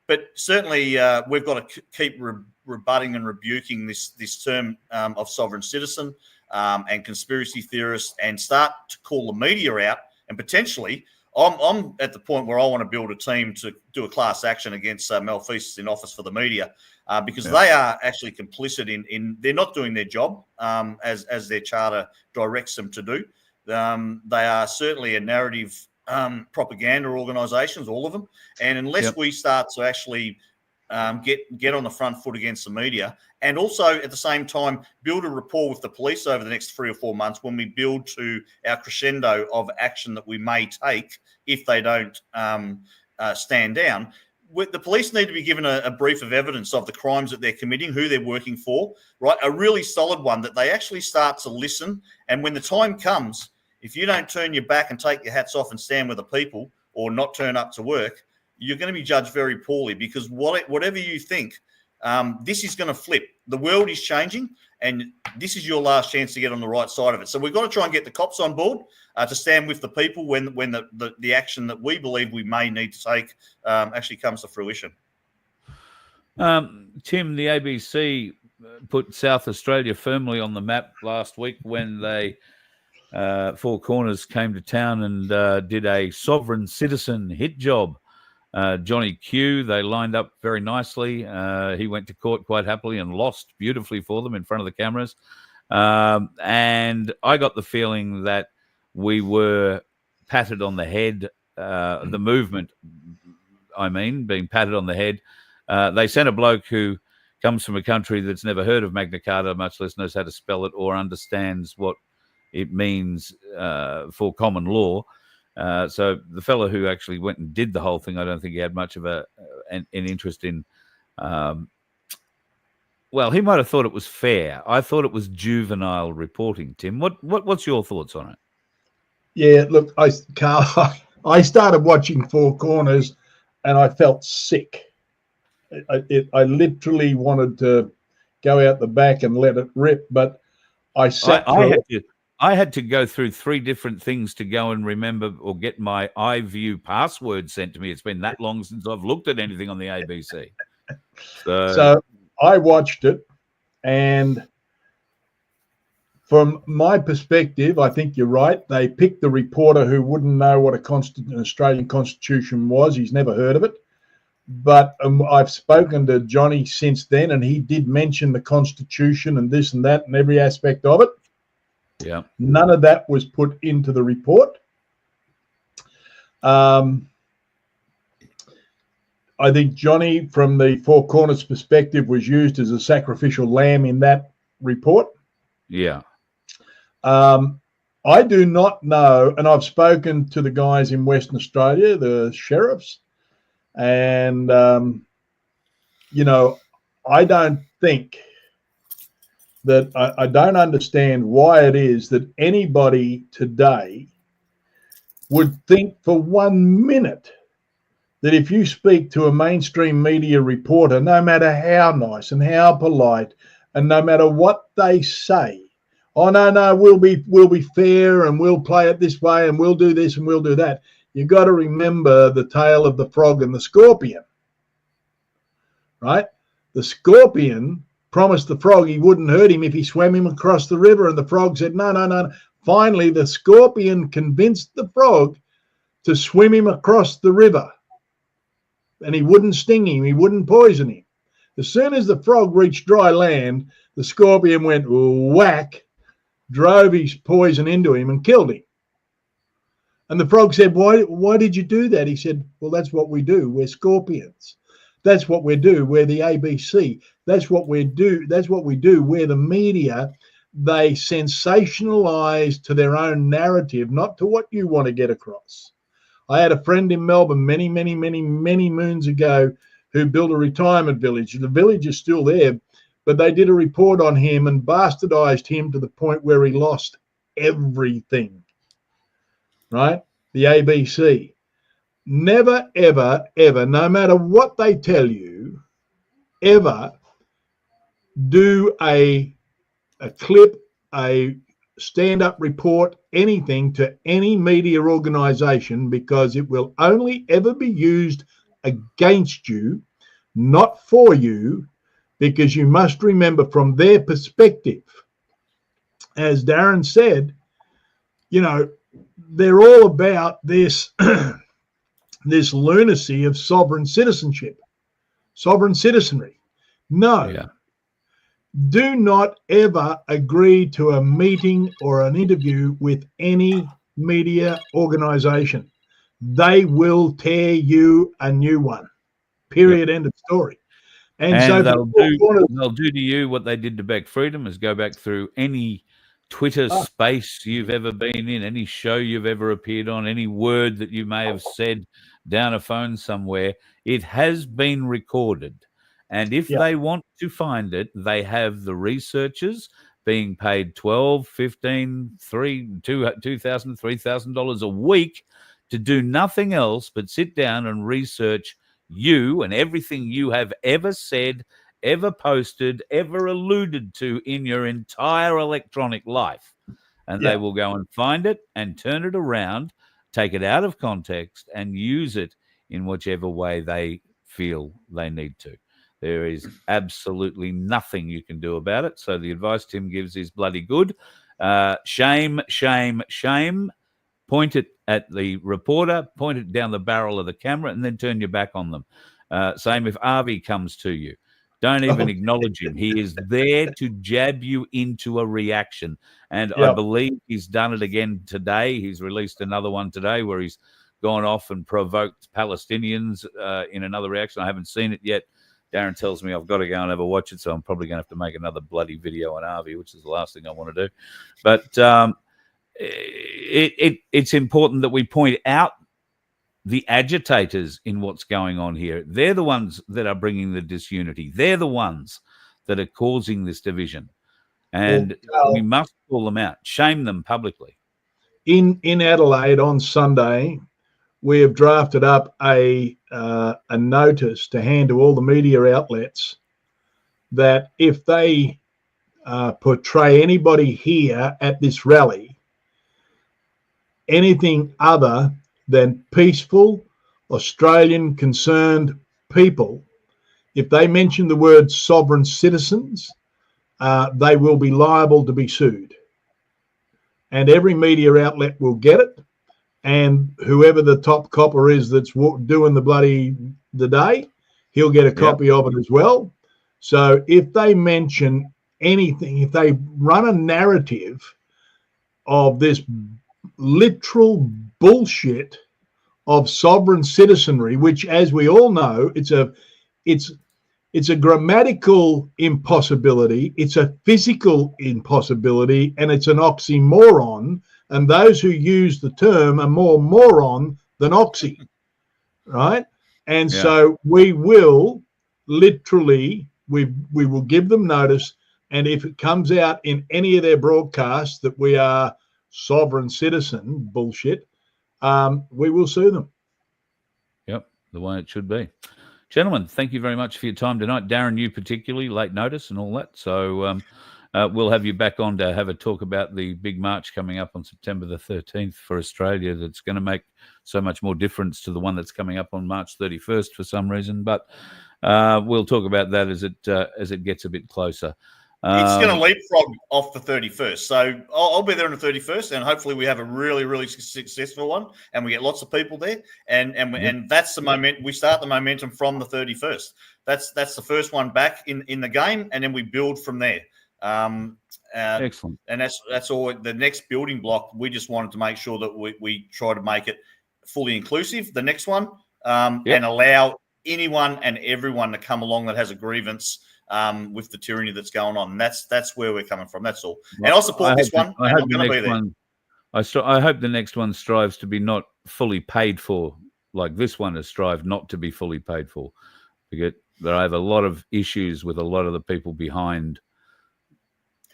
but certainly we've got to keep rebutting and rebuking this term of sovereign citizen and conspiracy theorists, and start to call the media out. And potentially, I'm at the point where I want to build a team to do a class action against malfeasance in office for the media. Because they are actually complicit in they're not doing their job as their charter directs them to do. They are certainly a narrative propaganda organisations, all of them. And unless we start to actually get on the front foot against the media, and also at the same time build a rapport with the police over the next 3 or 4 months, when we build to our crescendo of action that we may take if they don't stand down, the police need to be given a brief of evidence of the crimes that they're committing, who they're working for, right? A really solid one that they actually start to listen. And when the time comes, if you don't turn your back and take your hats off and stand with the people or not turn up to work, you're going to be judged very poorly, because whatever you think, this is going to flip. The world is changing, and this is your last chance to get on the right side of it. So we've got to try and get the cops on board to stand with the people when the action that we believe we may need to take actually comes to fruition. Tim, the ABC put South Australia firmly on the map last week when they Four Corners came to town and did a sovereign citizen hit job. Johnny Q, they lined up very nicely. He went to court quite happily and lost beautifully for them in front of the cameras. And I got the feeling that we were patted on the head, the movement, I mean, being patted on the head. They sent a bloke who comes from a country that's never heard of Magna Carta, much less knows how to spell it or understands what it means for common law. So the fellow who actually went and did the whole thing, I don't think he had much of an interest in. Well, he might have thought it was fair. I thought it was juvenile reporting. Tim, what's your thoughts on it? Yeah, look, Carl, I started watching Four Corners, and I felt sick. I literally wanted to go out the back and let it rip, but I sat through it. I had to go through 3 different things to go and remember or get my iView password sent to me. It's been that long since I've looked at anything on the ABC. So I watched it, and from my perspective, I think you're right. They picked the reporter who wouldn't know what an Australian constitution was. He's never heard of it. But I've spoken to Johnny since then, and he did mention the Constitution and this and that and every aspect of it. Yeah. None of that was put into the report. I think Johnny, from the Four Corners perspective, was used as a sacrificial lamb in that report. Yeah. I do not know, and I've spoken to the guys in Western Australia, the sheriffs, and, I don't think that I don't understand why it is that anybody today would think for 1 minute that if you speak to a mainstream media reporter, no matter how nice and how polite, and no matter what they say, oh no, we'll be fair and we'll play it this way and we'll do this and we'll do that. You got to remember the tale of the frog and the scorpion, right? The scorpion promised the frog he wouldn't hurt him if he swam him across the river, and the frog said no. Finally, the scorpion convinced the frog to swim him across the river, and he wouldn't sting him, he wouldn't poison him. As soon as the frog reached dry land, the scorpion went whack, drove his poison into him and killed him. And the frog said, why did you do that? He said, well, that's what we do. We're scorpions. That's what we do. We're the ABC. That's what we do. That's what we do. We're the media. They sensationalize to their own narrative, not to what you want to get across. I had a friend in Melbourne many moons ago who built a retirement village. The village is still there, but they did a report on him and bastardized him to the point where he lost everything. Right? The ABC. Never, ever, ever, no matter what they tell you, ever do a clip, a stand-up report, anything to any media organization, because it will only ever be used against you, not for you, because you must remember from their perspective, as Darren said, they're all about this this lunacy of sovereign citizenship, sovereign citizenry. No. Yeah. Do not ever agree to a meeting or an interview with any media organization. They will tear you a new one. Period. End of story. And so they'll do to you what they did to Beck Freedom, is go back through any Twitter space you've ever been in, any show you've ever appeared on, any word that you may have said down a phone somewhere. It has been recorded. And if they want to find it, they have the researchers being paid $12, $15, $2,000, $3,000 a week to do nothing else but sit down and research you and everything you have ever said, ever posted, ever alluded to in your entire electronic life. And they will go and find it and turn it around, take it out of context, and use it in whichever way they feel they need to. There is absolutely nothing you can do about it. So the advice Tim gives is bloody good. Shame, shame, shame. Point it at the reporter, point it down the barrel of the camera, and then turn your back on them. Same if Avi comes to you. Don't even acknowledge him. He is there to jab you into a reaction. And I believe he's done it again today. He's released another one today where he's gone off and provoked Palestinians in another reaction. I haven't seen it yet. Darren tells me I've got to go and have a watch it, so I'm probably going to have to make another bloody video on Avi, which is the last thing I want to do. But it's important that we point out the agitators in what's going on here. They're the ones that are bringing the disunity. They're the ones that are causing this division. And we must call them out, shame them publicly. In Adelaide on Sunday, we have drafted up a notice to hand to all the media outlets that if they portray anybody here at this rally anything other than peaceful Australian concerned people, if they mention the word sovereign citizens, they will be liable to be sued. And every media outlet will get it. And whoever the top copper is that's doing the day, he'll get a copy of it as well. So if they mention anything, if they run a narrative of this literal bullshit of sovereign citizenry, which, as we all know, it's a grammatical impossibility, it's a physical impossibility, and it's an oxymoron. And those who use the term are more moron than oxy, right? And so we will literally, we will give them notice. And if it comes out in any of their broadcasts that we are sovereign citizen bullshit, we will sue them. Yep, the way it should be. Gentlemen, thank you very much for your time tonight. Darren, you particularly, late notice and all that. So we'll have you back on to have a talk about the big march coming up on September the 13th for Australia that's going to make so much more difference to the one that's coming up on March 31st for some reason. But we'll talk about that as it gets a bit closer. It's going to leapfrog off the 31st. So I'll be there on the 31st, and hopefully we have a really, really successful one, and we get lots of people there. And that's the moment. We start the momentum from the 31st. That's the first one back in the game, and then we build from there. Excellent. And that's all. The next building block, we just wanted to make sure that we try to make it fully inclusive. The next one, and allow anyone and everyone to come along that has a grievance with the tyranny that's going on. And that's where we're coming from. That's all. Well, and I'll support this one. I'm going to be there. I hope the next one strives to be not fully paid for, like this one has strived not to be fully paid for. Because I have a lot of issues with a lot of the people behind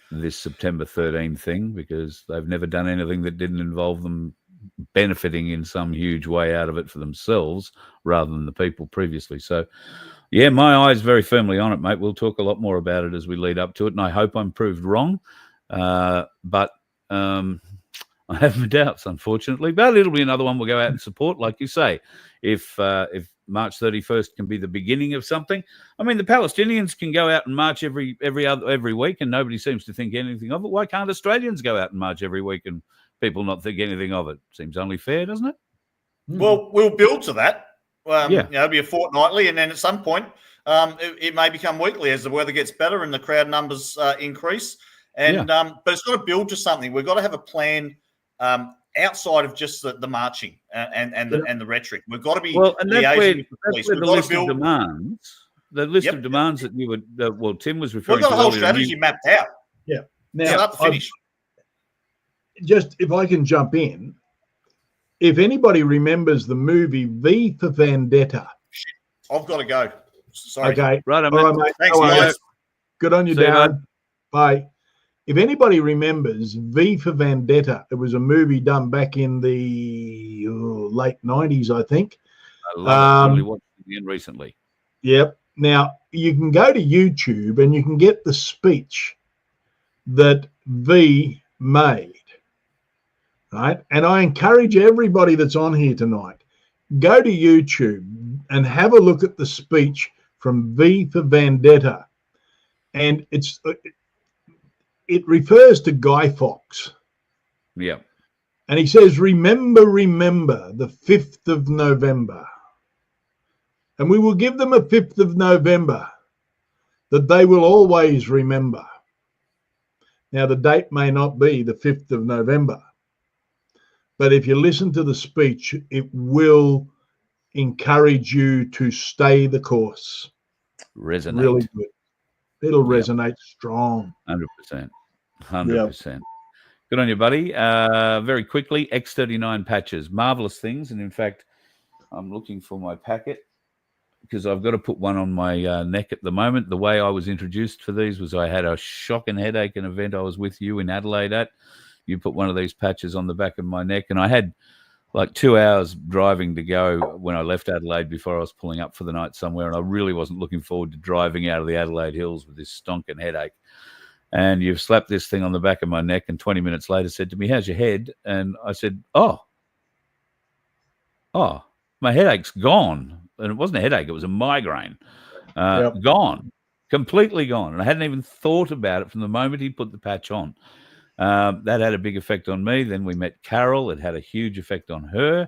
this September 13 thing, because they've never done anything that didn't involve them benefiting in some huge way out of it for themselves rather than the people previously. So, yeah, my eye's very firmly on it, mate. We'll talk a lot more about it as we lead up to it, and I hope I'm proved wrong. But I have my doubts, unfortunately. But it'll be another one we'll go out and support, like you say. If March 31st can be the beginning of something, I mean, the Palestinians can go out and march every week, and nobody seems to think anything of it. Why can't Australians go out and march every week and people not think anything of it? Seems only fair, doesn't it? Well, we'll build to that. It'll be a fortnightly, and then at some point, it may become weekly as the weather gets better and the crowd numbers increase. And but it's got to build to something. We've got to have a plan outside of just the marching and the rhetoric. We've got to be and that's where the list of demands. The list of demands that you would Tim was referring to. We've got a whole strategy mapped out. Yeah. Now, start to finish. Just if I can jump in. if anybody remembers the movie V for Vendetta. I've got to go. Sorry. Okay. Right, All right, mate. Thanks, No worries. guys. Good on you, See you, Darren. Bye. If anybody remembers V for Vendetta, it was a movie done back in the late 90s, I think. I love it. Only watched it again recently. Yep. Now, you can go to YouTube and you can get the speech that V made, right? And I encourage everybody that's on here tonight, go to YouTube and have a look at the speech from V for Vendetta. And it refers to Guy Fawkes. Yeah. And he says, remember, the 5th of November. And we will give them a 5th of November that they will always remember. Now, the date may not be the 5th of November, but if you listen to the speech, it will encourage you to stay the course. Resonate. Really good. It'll resonate strong. 100%. 100%. Good on you, buddy. Very quickly, X39 patches. Marvelous things. And in fact, I'm looking for my packet because I've got to put one on my neck at the moment. The way I was introduced for these was I had a shocking headache, an event I was with you in Adelaide at. You put one of these patches on the back of my neck, and I had like 2 hours driving to go when I left Adelaide before I was pulling up for the night somewhere, and I really wasn't looking forward to driving out of the Adelaide Hills with this stonking headache. And you've slapped this thing on the back of my neck, and 20 minutes later said to me, how's your head? And I said, oh, my headache's gone. And it wasn't a headache, it was a migraine. Gone, completely gone. And I hadn't even thought about it from the moment he put the patch on. That had a big effect on me. Then we met Carol. It had a huge effect on her.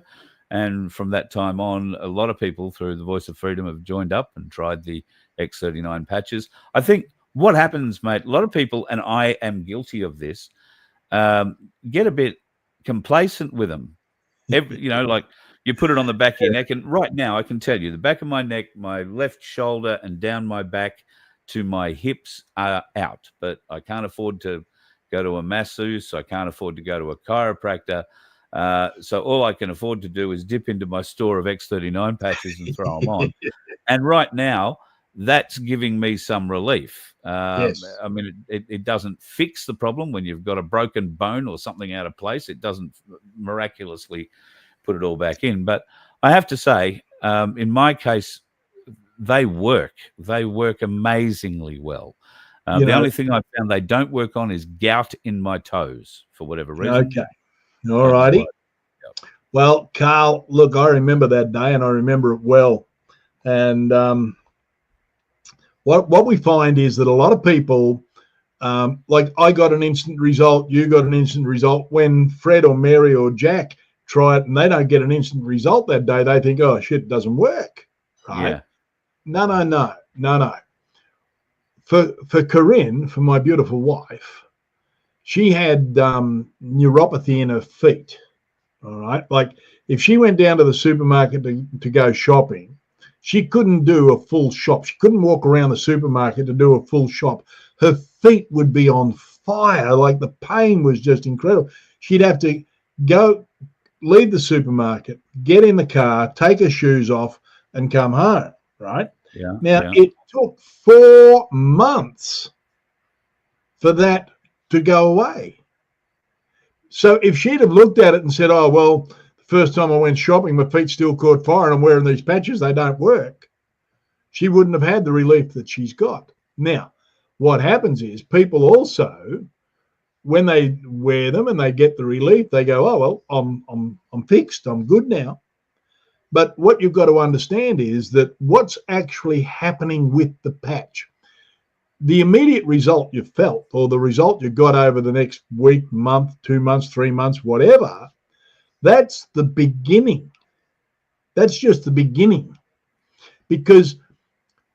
And from that time on, a lot of people through the Voice of Freedom have joined up and tried the X39 patches. I think what happens, mate, a lot of people, and I am guilty of this, get a bit complacent with them. Like you put it on the back of your neck. And right now, I can tell you, the back of my neck, my left shoulder and down my back to my hips are out. But I can't afford to go to a masseuse. I can't afford to go to a chiropractor. So all I can afford to do is dip into my store of X39 patches and throw them on. And right now, that's giving me some relief. Yes. I mean, it doesn't fix the problem when you've got a broken bone or something out of place. It doesn't miraculously put it all back in. But I have to say, in my case, they work. They work amazingly well. The only thing I found they don't work on is gout in my toes for whatever reason. Okay. All righty. Well, Carl, look, I remember that day and I remember it well. And what we find is that a lot of people, like I got an instant result, you got an instant result. When Fred or Mary or Jack try it and they don't get an instant result that day, they think, oh, shit, it doesn't work. Right? Yeah. No. For Corinne, for my beautiful wife, she had neuropathy in her feet. All right. Like if she went down to the supermarket to go shopping, she couldn't do a full shop. She couldn't walk around the supermarket to do a full shop. Her feet would be on fire. Like the pain was just incredible. She'd have to leave the supermarket, get in the car, take her shoes off and come home. Right. Yeah. Now, it took 4 months for that to go away. So if she'd have looked at it and said, oh, well, the first time I went shopping, my feet still caught fire and I'm wearing these patches, they don't work, she wouldn't have had the relief that she's got. Now, what happens is people also, when they wear them and they get the relief, they go, oh, well, I'm fixed, I'm good now. But what you've got to understand is that what's actually happening with the patch, the immediate result you felt or the result you got over the next week, month, 2 months, 3 months, whatever, that's the beginning. That's just the beginning. Because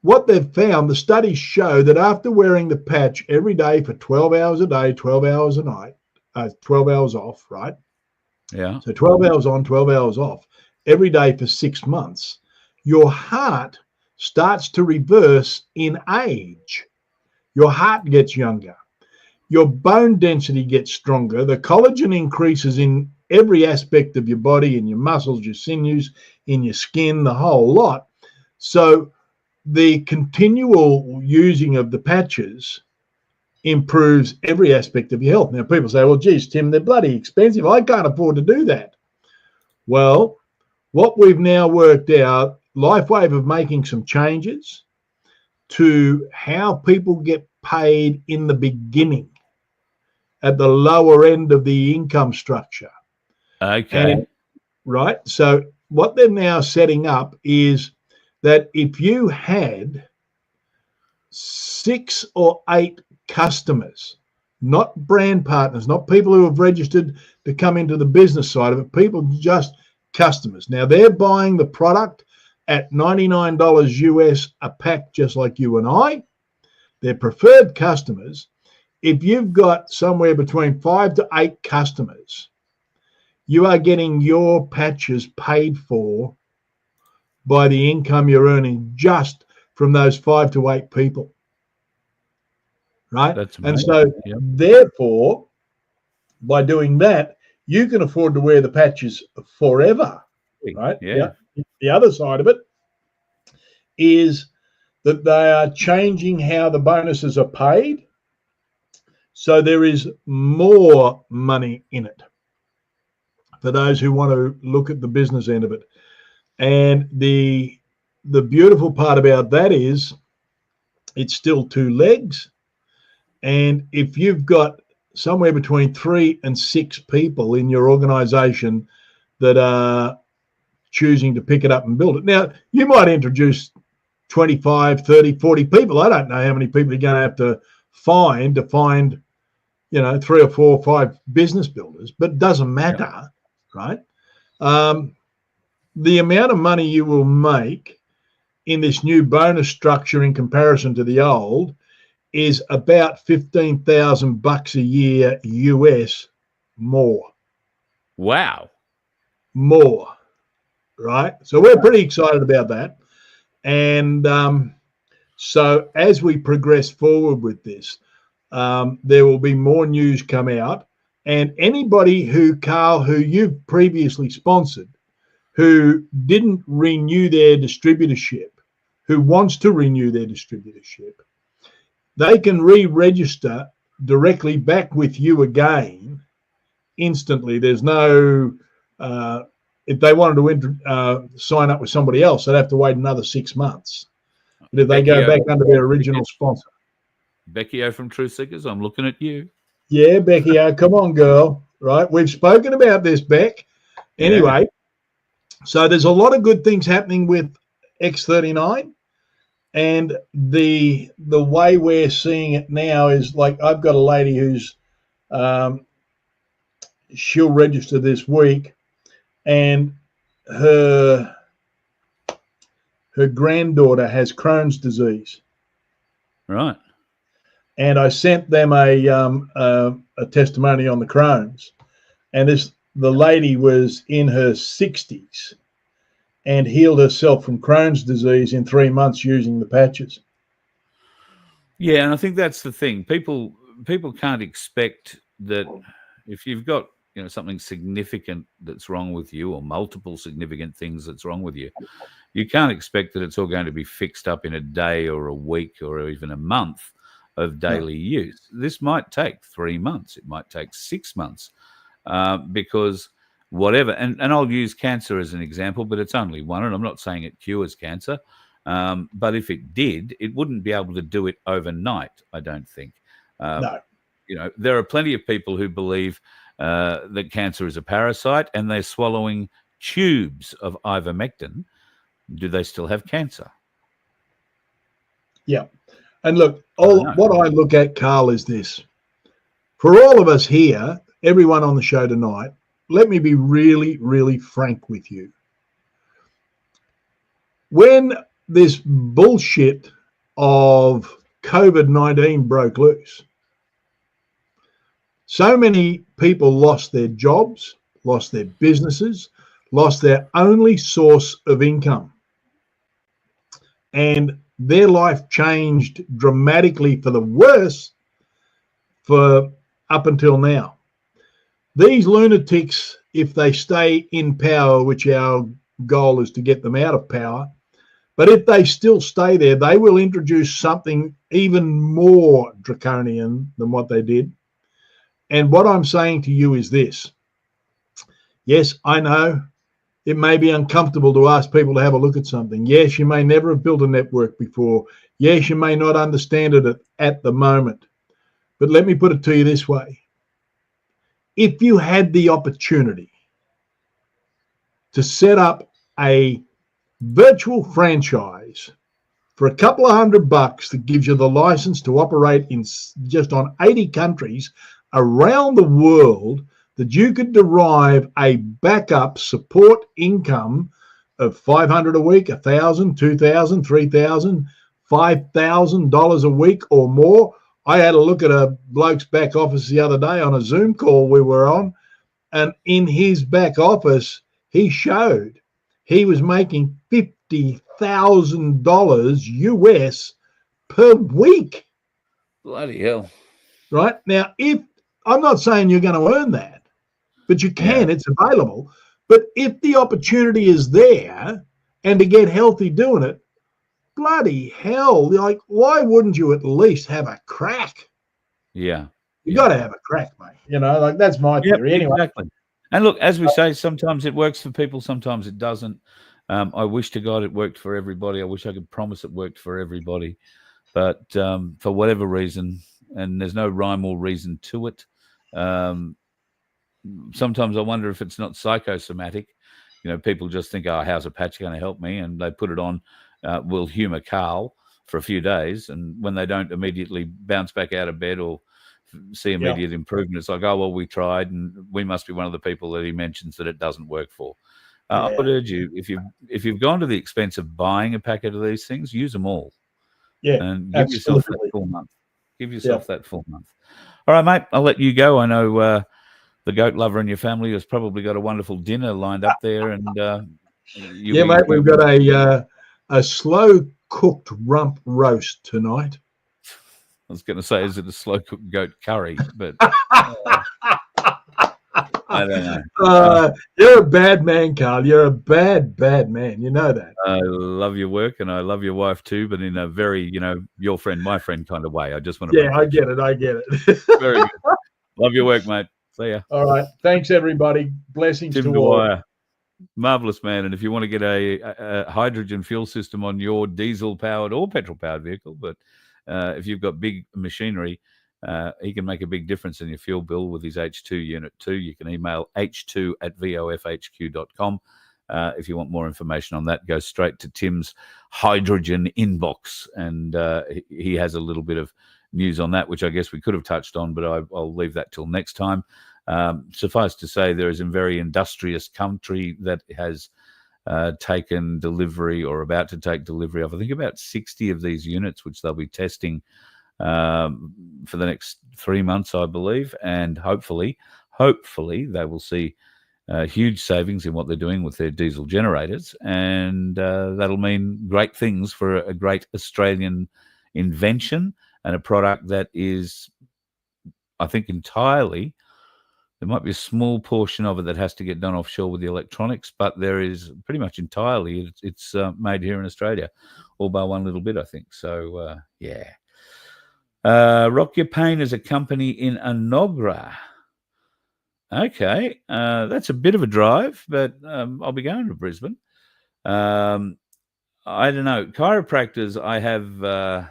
what they've found, the studies show that after wearing the patch every day for 12 hours a day, 12 hours a night, 12 hours off, right? Yeah. So 12 hours on, 12 hours off, every day for 6 months, your heart starts to reverse in age. Your heart gets younger. Your bone density gets stronger. The collagen increases in every aspect of your body, in your muscles, your sinews, in your skin, the whole lot. So the continual using of the patches improves every aspect of your health. Now, people say, well, geez, Tim, they're bloody expensive. I can't afford to do that. Well, what we've now worked out, LifeWave of making some changes to how people get paid in the beginning at the lower end of the income structure. Okay. And, right. So what they're now setting up is that if you had 6 or 8 customers, not brand partners, not people who have registered to come into the business side of it, people just customers. Now they're buying the product at $99 US a pack, just like you and I. They're preferred customers. If you've got somewhere between 5 to 8 customers, you are getting your patches paid for by the income you're earning just from those 5 to 8 people. Right? That's and amazing. so Yep. therefore, by doing that, you can afford to wear the patches forever. Right? Yeah. The other side of it is that they are changing how the bonuses are paid. So there is more money in it for those who want to look at the business end of it. And the beautiful part about that is it's still 2 legs. And if you've got somewhere between 3 and 6 people in your organization that are choosing to pick it up and build it. Now, you might introduce 25, 30, 40 people. I don't know how many people you're going to have to find, 3 or 4 or 5 business builders, but it doesn't matter, right? The amount of money you will make in this new bonus structure in comparison to the old is about $15,000 a year US more. Wow. More, right? So we're pretty excited about that. And so as we progress forward with this, there will be more news come out. And anybody who, Carl, who you've previously sponsored, who didn't renew their distributorship, who wants to renew their distributorship, they can re-register directly back with you again instantly. There's no, if they wanted to sign up with somebody else, they'd have to wait another 6 months. But if they go back under their original sponsor. Becky from Truth Seekers, I'm looking at you. Yeah, Becky, come on, girl. Right, we've spoken about this, Beck. Anyway, so there's a lot of good things happening with X39. And the way we're seeing it now is, like, I've got a lady who's she'll register this week, and her granddaughter has Crohn's disease. Right. And I sent them a testimony on the Crohn's, and the lady was in her 60s and healed herself from Crohn's disease in 3 months using the patches. Yeah, and I think that's the thing. People can't expect that if you've got something significant that's wrong with you, or multiple significant things that's wrong with you, you can't expect that it's all going to be fixed up in a day or a week or even a month of daily use. This might take 3 months. It might take 6 months because whatever. And I'll use cancer as an example, but it's only one, and I'm not saying it cures cancer. But if it did, it wouldn't be able to do it overnight, I don't think. No. There are plenty of people who believe that cancer is a parasite and they're swallowing tubes of ivermectin. Do they still have cancer? Yeah. And look, what I look at, Carl, is this. For all of us here, everyone on the show tonight, let me be really, really frank with you. When this bullshit of COVID-19 broke loose, so many people lost their jobs, lost their businesses, lost their only source of income. And their life changed dramatically for the worse for up until now. These lunatics, if they stay in power, which our goal is to get them out of power, but if they still stay there, they will introduce something even more draconian than what they did. And what I'm saying to you is this. Yes, I know it may be uncomfortable to ask people to have a look at something. Yes, you may never have built a network before. Yes, you may not understand it at the moment. But let me put it to you this way. If you had the opportunity to set up a virtual franchise for a couple of $100 that gives you the license to operate in just on 80 countries around the world, that you could derive a backup support income of $500 a week, $1,000, $2,000, $3,000, $5,000 a week or more. I had a look at a bloke's back office the other day on a Zoom call we were on, and in his back office, he showed he was making $50,000 US per week. Bloody hell. Right? Now, if I'm not saying you're going to earn that, but you can, it's available. But if the opportunity is there and to get healthy doing it, bloody hell, like, why wouldn't you at least have a crack? Yeah. You got to have a crack, mate. You know, like, that's my theory. Anyway. Exactly. And look, as we say, sometimes it works for people, sometimes it doesn't. I wish to God it worked for everybody. I wish I could promise it worked for everybody. But for whatever reason, and there's no rhyme or reason to it, sometimes I wonder if it's not psychosomatic. You know, people just think, oh, how's a patch going to help me? And they put it on, will humour Carl for a few days. And when they don't immediately bounce back out of bed or see immediate improvement, it's like, oh, well, we tried, and we must be one of the people that he mentions that it doesn't work for. I would urge you, if you've gone to the expense of buying a packet of these things, use them all. Yeah, and give yourself that full month. Give yourself that full month. All right, mate, I'll let you go. I know the goat lover in your family has probably got a wonderful dinner lined up there, and mate, we've got a slow cooked rump roast tonight. I was going to say, is it a slow cooked goat curry? But I don't know. You're a bad man, Carl. You're a bad man. You know that. I love your work, and I love your wife too, but in a very, your friend, my friend kind of way. I just want to. Yeah, I get it. Very good. Love your work, mate. See ya. All right. Thanks, everybody. Blessings Tim to Dwyer. all. Marvelous man. And if you want to get a hydrogen fuel system on your diesel-powered or petrol-powered vehicle, but if you've got big machinery, he can make a big difference in your fuel bill with his H2 Unit 2. You can email h2@vofhq.com. If you want more information on that, go straight to Tim's hydrogen inbox, and he has a little bit of news on that, which I guess we could have touched on, but I'll leave that till next time. Suffice to say, there is a very industrious country that has taken delivery or about to take delivery of, I think, about 60 of these units, which they'll be testing for the next 3 months, I believe. And hopefully they will see huge savings in what they're doing with their diesel generators. And that'll mean great things for a great Australian invention and a product that is, I think, entirely, there might be a small portion of it that has to get done offshore with the electronics, but there is pretty much entirely, it's made here in Australia, all by one little bit, I think. So, yeah. Rock Your Pain is a company in Onour. Okay, that's a bit of a drive, but I'll be going to Brisbane. I don't know. Chiropractors, I have...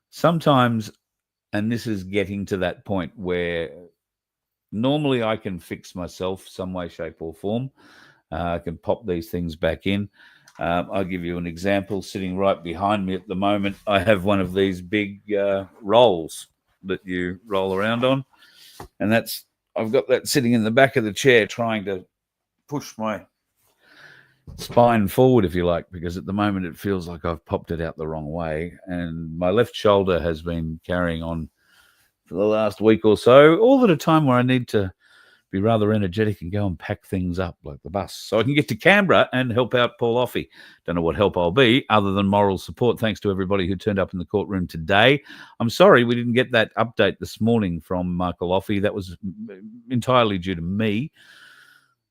sometimes, and this is getting to that point where normally I can fix myself some way, shape or form. I can pop these things back in. I'll give you an example. Sitting right behind me at the moment, I have one of these big rolls that you roll around on, and I've got that sitting in the back of the chair trying to push my spine forward, if you like, because at the moment it feels like I've popped it out the wrong way, and my left shoulder has been carrying on for the last week or so, all at a time where I need to be rather energetic and go and pack things up like the bus so I can get to Canberra and help out Paul Offey. Don't know what help I'll be other than moral support. Thanks to everybody who turned up in the courtroom today. I'm sorry we didn't get that update this morning from Michael Offey. That was entirely due to me.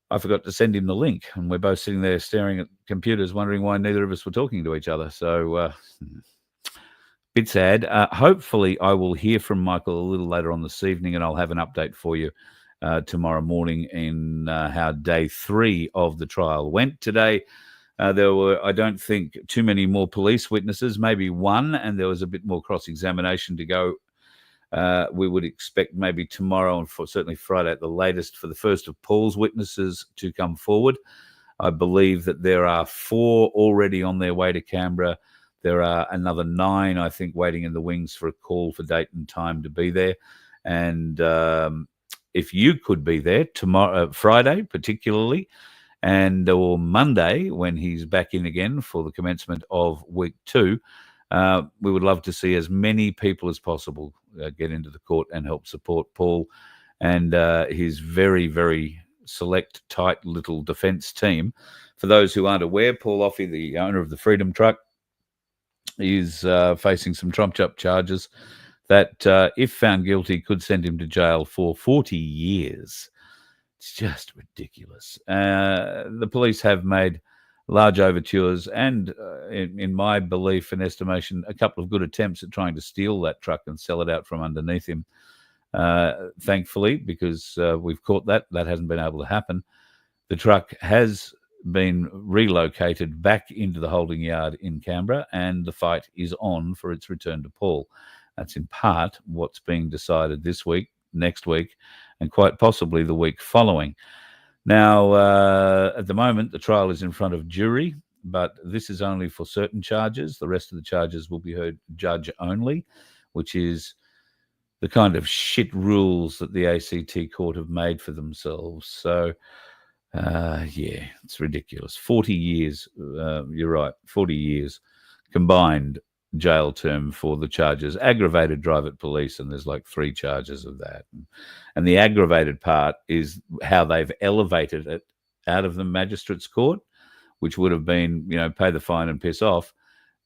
I forgot to send him the link, and we're both sitting there staring at computers wondering why neither of us were talking to each other. So bit sad. Hopefully I will hear from Michael a little later on this evening, and I'll have an update for you tomorrow morning in how day 3 of the trial went today. There were, I don't think, too many more police witnesses, maybe one, and there was a bit more cross-examination to go. We would expect maybe tomorrow and certainly Friday at the latest for the first of Paul's witnesses to come forward. I believe that there are 4 already on their way to Canberra. There are another 9, I think, waiting in the wings for a call for date and time to be there. And if you could be there tomorrow, Friday particularly, and or Monday when he's back in again for the commencement of week 2, we would love to see as many people as possible get into the court and help support Paul and his very, very select, tight little defence team. For those who aren't aware, Paul Offey, the owner of the Freedom Truck, is facing some trumped-up charges that, if found guilty, could send him to jail for 40 years. It's just ridiculous. The police have made large overtures and, in my belief and estimation, a couple of good attempts at trying to steal that truck and sell it out from underneath him. Thankfully, because we've caught that hasn't been able to happen. The truck has been relocated back into the holding yard in Canberra, and the fight is on for its return to Paul. That's in part what's being decided this week, next week, and quite possibly the week following. Now, at the moment, the trial is in front of jury, but this is only for certain charges. The rest of the charges will be heard judge only, which is the kind of shit rules that the ACT court have made for themselves. So, yeah, it's ridiculous. 40 years, you're right, 40 years combined jail term for the charges. Aggravated drive at police, and there's like 3 charges of that. And the aggravated part is how they've elevated it out of the magistrate's court, which would have been, pay the fine and piss off,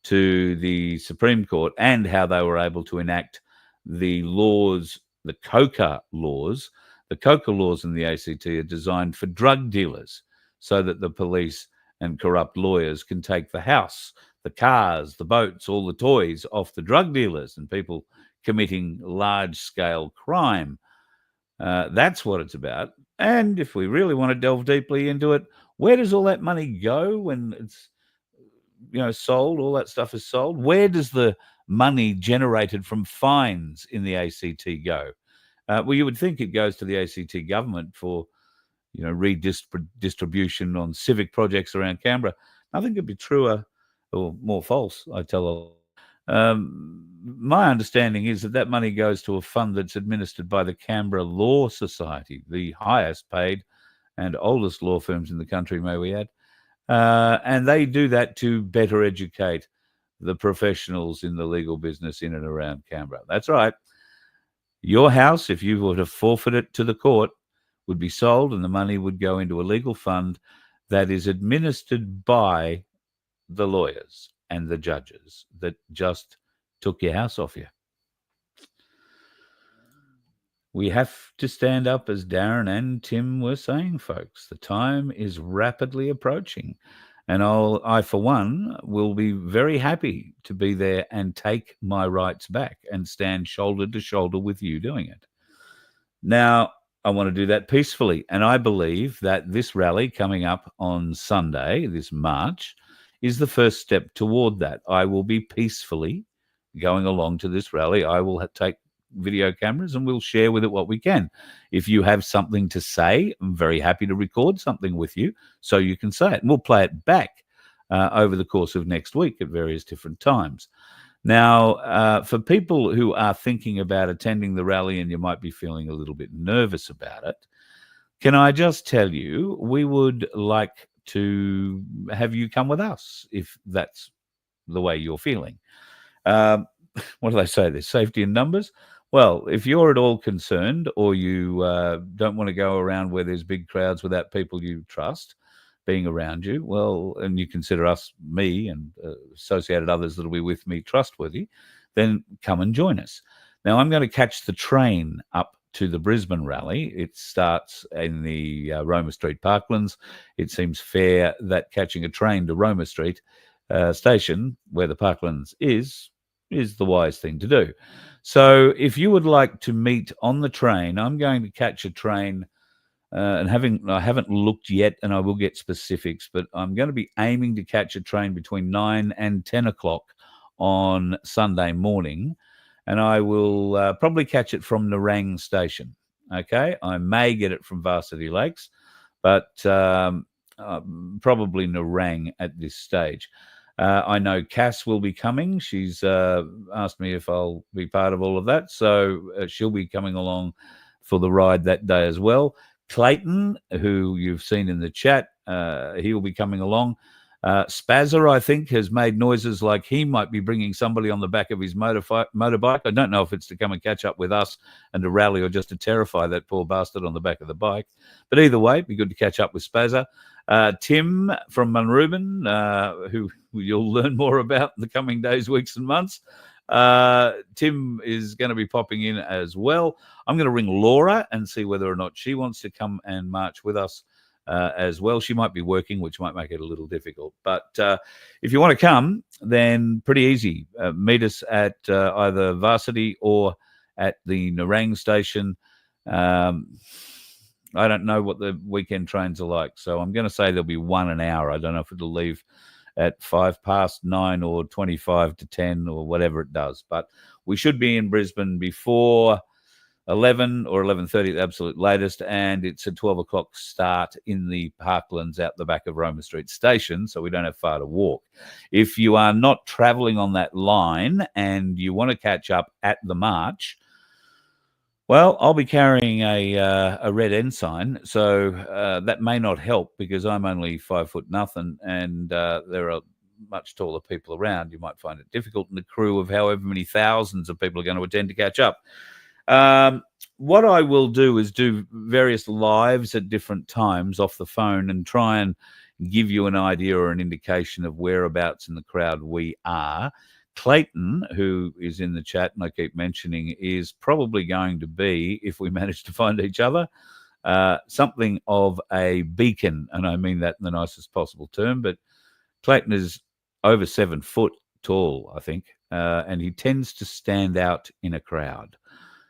to the Supreme Court, and how they were able to enact the laws, the COCA laws. The COCA laws in the ACT are designed for drug dealers so that the police and corrupt lawyers can take the house, the cars, the boats, all the toys off the drug dealers and people committing large-scale crime. That's what it's about. And if we really want to delve deeply into it, where does all that money go when it's, sold? All that stuff is sold. Where does the money generated from fines in the ACT go? Well, you would think it goes to the ACT government for, redistribution on civic projects around Canberra. Nothing could be truer or more false, I tell her. My understanding is that money goes to a fund that's administered by the Canberra Law Society, the highest paid and oldest law firms in the country, may we add. And they do that to better educate the professionals in the legal business in and around Canberra. That's right. Your house, if you were to forfeit it to the court, would be sold, and the money would go into a legal fund that is administered by the lawyers and the judges that just took your house off you. We have to stand up, as Darren and Tim were saying, folks. The time is rapidly approaching, and I, for one, will be very happy to be there and take my rights back and stand shoulder to shoulder with you doing it. Now, I want to do that peacefully, and I believe that this rally coming up on Sunday, this march, is the first step toward that. I will be peacefully going along to this rally. I will take video cameras and we'll share with it what we can. If you have something to say, I'm very happy to record something with you so you can say it. And we'll play it back over the course of next week at various different times. Now, for people who are thinking about attending the rally and you might be feeling a little bit nervous about it, can I just tell you, we would like to have you come with us if that's the way you're feeling. What do they say? There's safety in numbers. Well, if you're at all concerned, or you don't want to go around where there's big crowds without people you trust being around you, well, and you consider us, me, and associated others that'll be with me trustworthy, then come and join us. Now, I'm going to catch the train up to the Brisbane rally. It starts in the Roma Street Parklands. It seems fair that catching a train to Roma Street station, where the Parklands is the wise thing to do. So if you would like to meet on the train, I'm going to catch a train, and I haven't looked yet, and I will get specifics, but I'm going to be aiming to catch a train between 9 and 10 o'clock on Sunday morning, and I will probably catch it from Nerang Station. Okay, I may get it from Varsity Lakes, but probably Nerang at this stage. I know Cass will be coming. She's asked me if I'll be part of all of that, so she'll be coming along for the ride that day as well. Clayton, who you've seen in the chat, he will be coming along. Spazzer, I think, has made noises like he might be bringing somebody on the back of his motorbike. I don't know if it's to come and catch up with us and to rally, or just to terrify that poor bastard on the back of the bike. But either way, it'd be good to catch up with Spazzer. Tim from Munrooban, who you'll learn more about in the coming days, weeks and months. Tim is going to be popping in as well. I'm going to ring Laura and see whether or not she wants to come and march with us as well. She might be working, which might make it a little difficult. But if you want to come, then pretty easy. Meet us at either Varsity or at the Nerang Station. I don't know what the weekend trains are like, so I'm going to say there'll be one an hour. I don't know if it'll leave at 9:05 or 25 to 10 or whatever it does. But we should be in Brisbane before 11 or 11:30 at the absolute latest, and it's a 12 o'clock start in the Parklands out the back of Roma Street Station, so we don't have far to walk. If you are not travelling on that line and you want to catch up at the march, well, I'll be carrying a red ensign, so that may not help because I'm only 5'0", and there are much taller people around. You might find it difficult in the crew of however many thousands of people are going to attend to catch up. What I will do is do various lives at different times off the phone and try and give you an idea or an indication of whereabouts in the crowd we are. Clayton, who is in the chat and I keep mentioning, is probably going to be, if we manage to find each other, something of a beacon, and I mean that in the nicest possible term. But Clayton is over 7 foot tall, I think, and he tends to stand out in a crowd.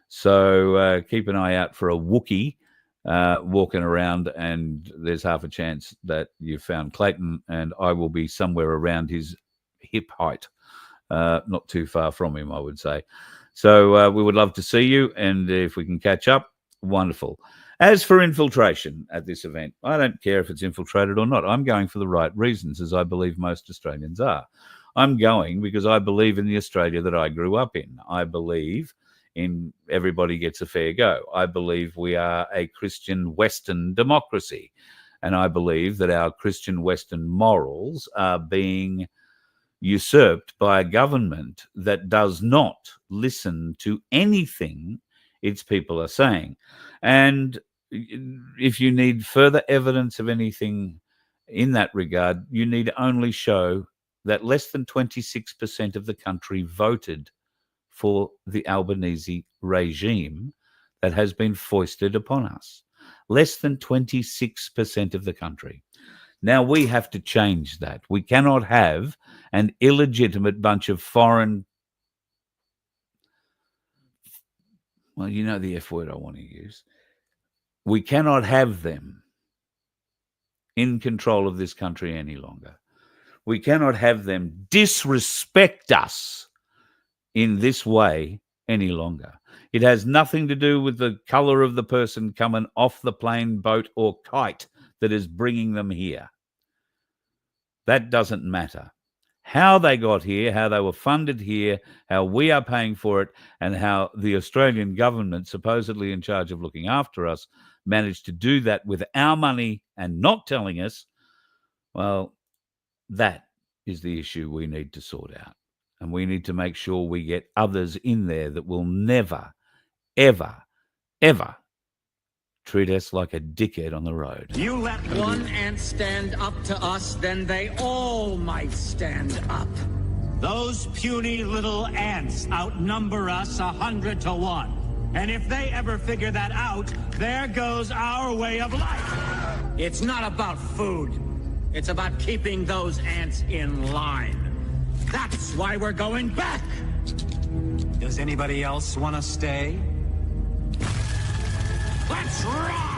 So keep an eye out for a Wookiee walking around, and there's half a chance that you've found Clayton, and I will be somewhere around his hip height. Not too far from him, I would say. So we would love to see you, and if we can catch up, wonderful. As for infiltration at this event, I don't care if it's infiltrated or not. I'm going for the right reasons, as I believe most Australians are. I'm going because I believe in the Australia that I grew up in. I believe in everybody gets a fair go. I believe we are a Christian Western democracy, and I believe that our Christian Western morals are being usurped by a government that does not listen to anything its people are saying. And if you need further evidence of anything in that regard, you need only show that less than 26% of the country voted for the Albanese regime that has been foisted upon us. Less than 26% of the country. Now we have to change that. We cannot have an illegitimate bunch of foreign, well, you know the F word I want to use. We cannot have them in control of this country any longer. We cannot have them disrespect us in this way any longer. It has nothing to do with the color of the person coming off the plane, boat, or kite that is bringing them here. That doesn't matter. How they got here, how they were funded here, how we are paying for it, and how the Australian government, supposedly in charge of looking after us, managed to do that with our money and not telling us, well, that is the issue we need to sort out. And we need to make sure we get others in there that will never, ever, ever treat us like a dickhead on the road. You let one ant stand up to us, then they all might stand up. Those puny little ants outnumber us 100 to 1. And if they ever figure that out, there goes our way of life. It's not about food. It's about keeping those ants in line. That's why we're going back. Does anybody else want to stay? Let's rock!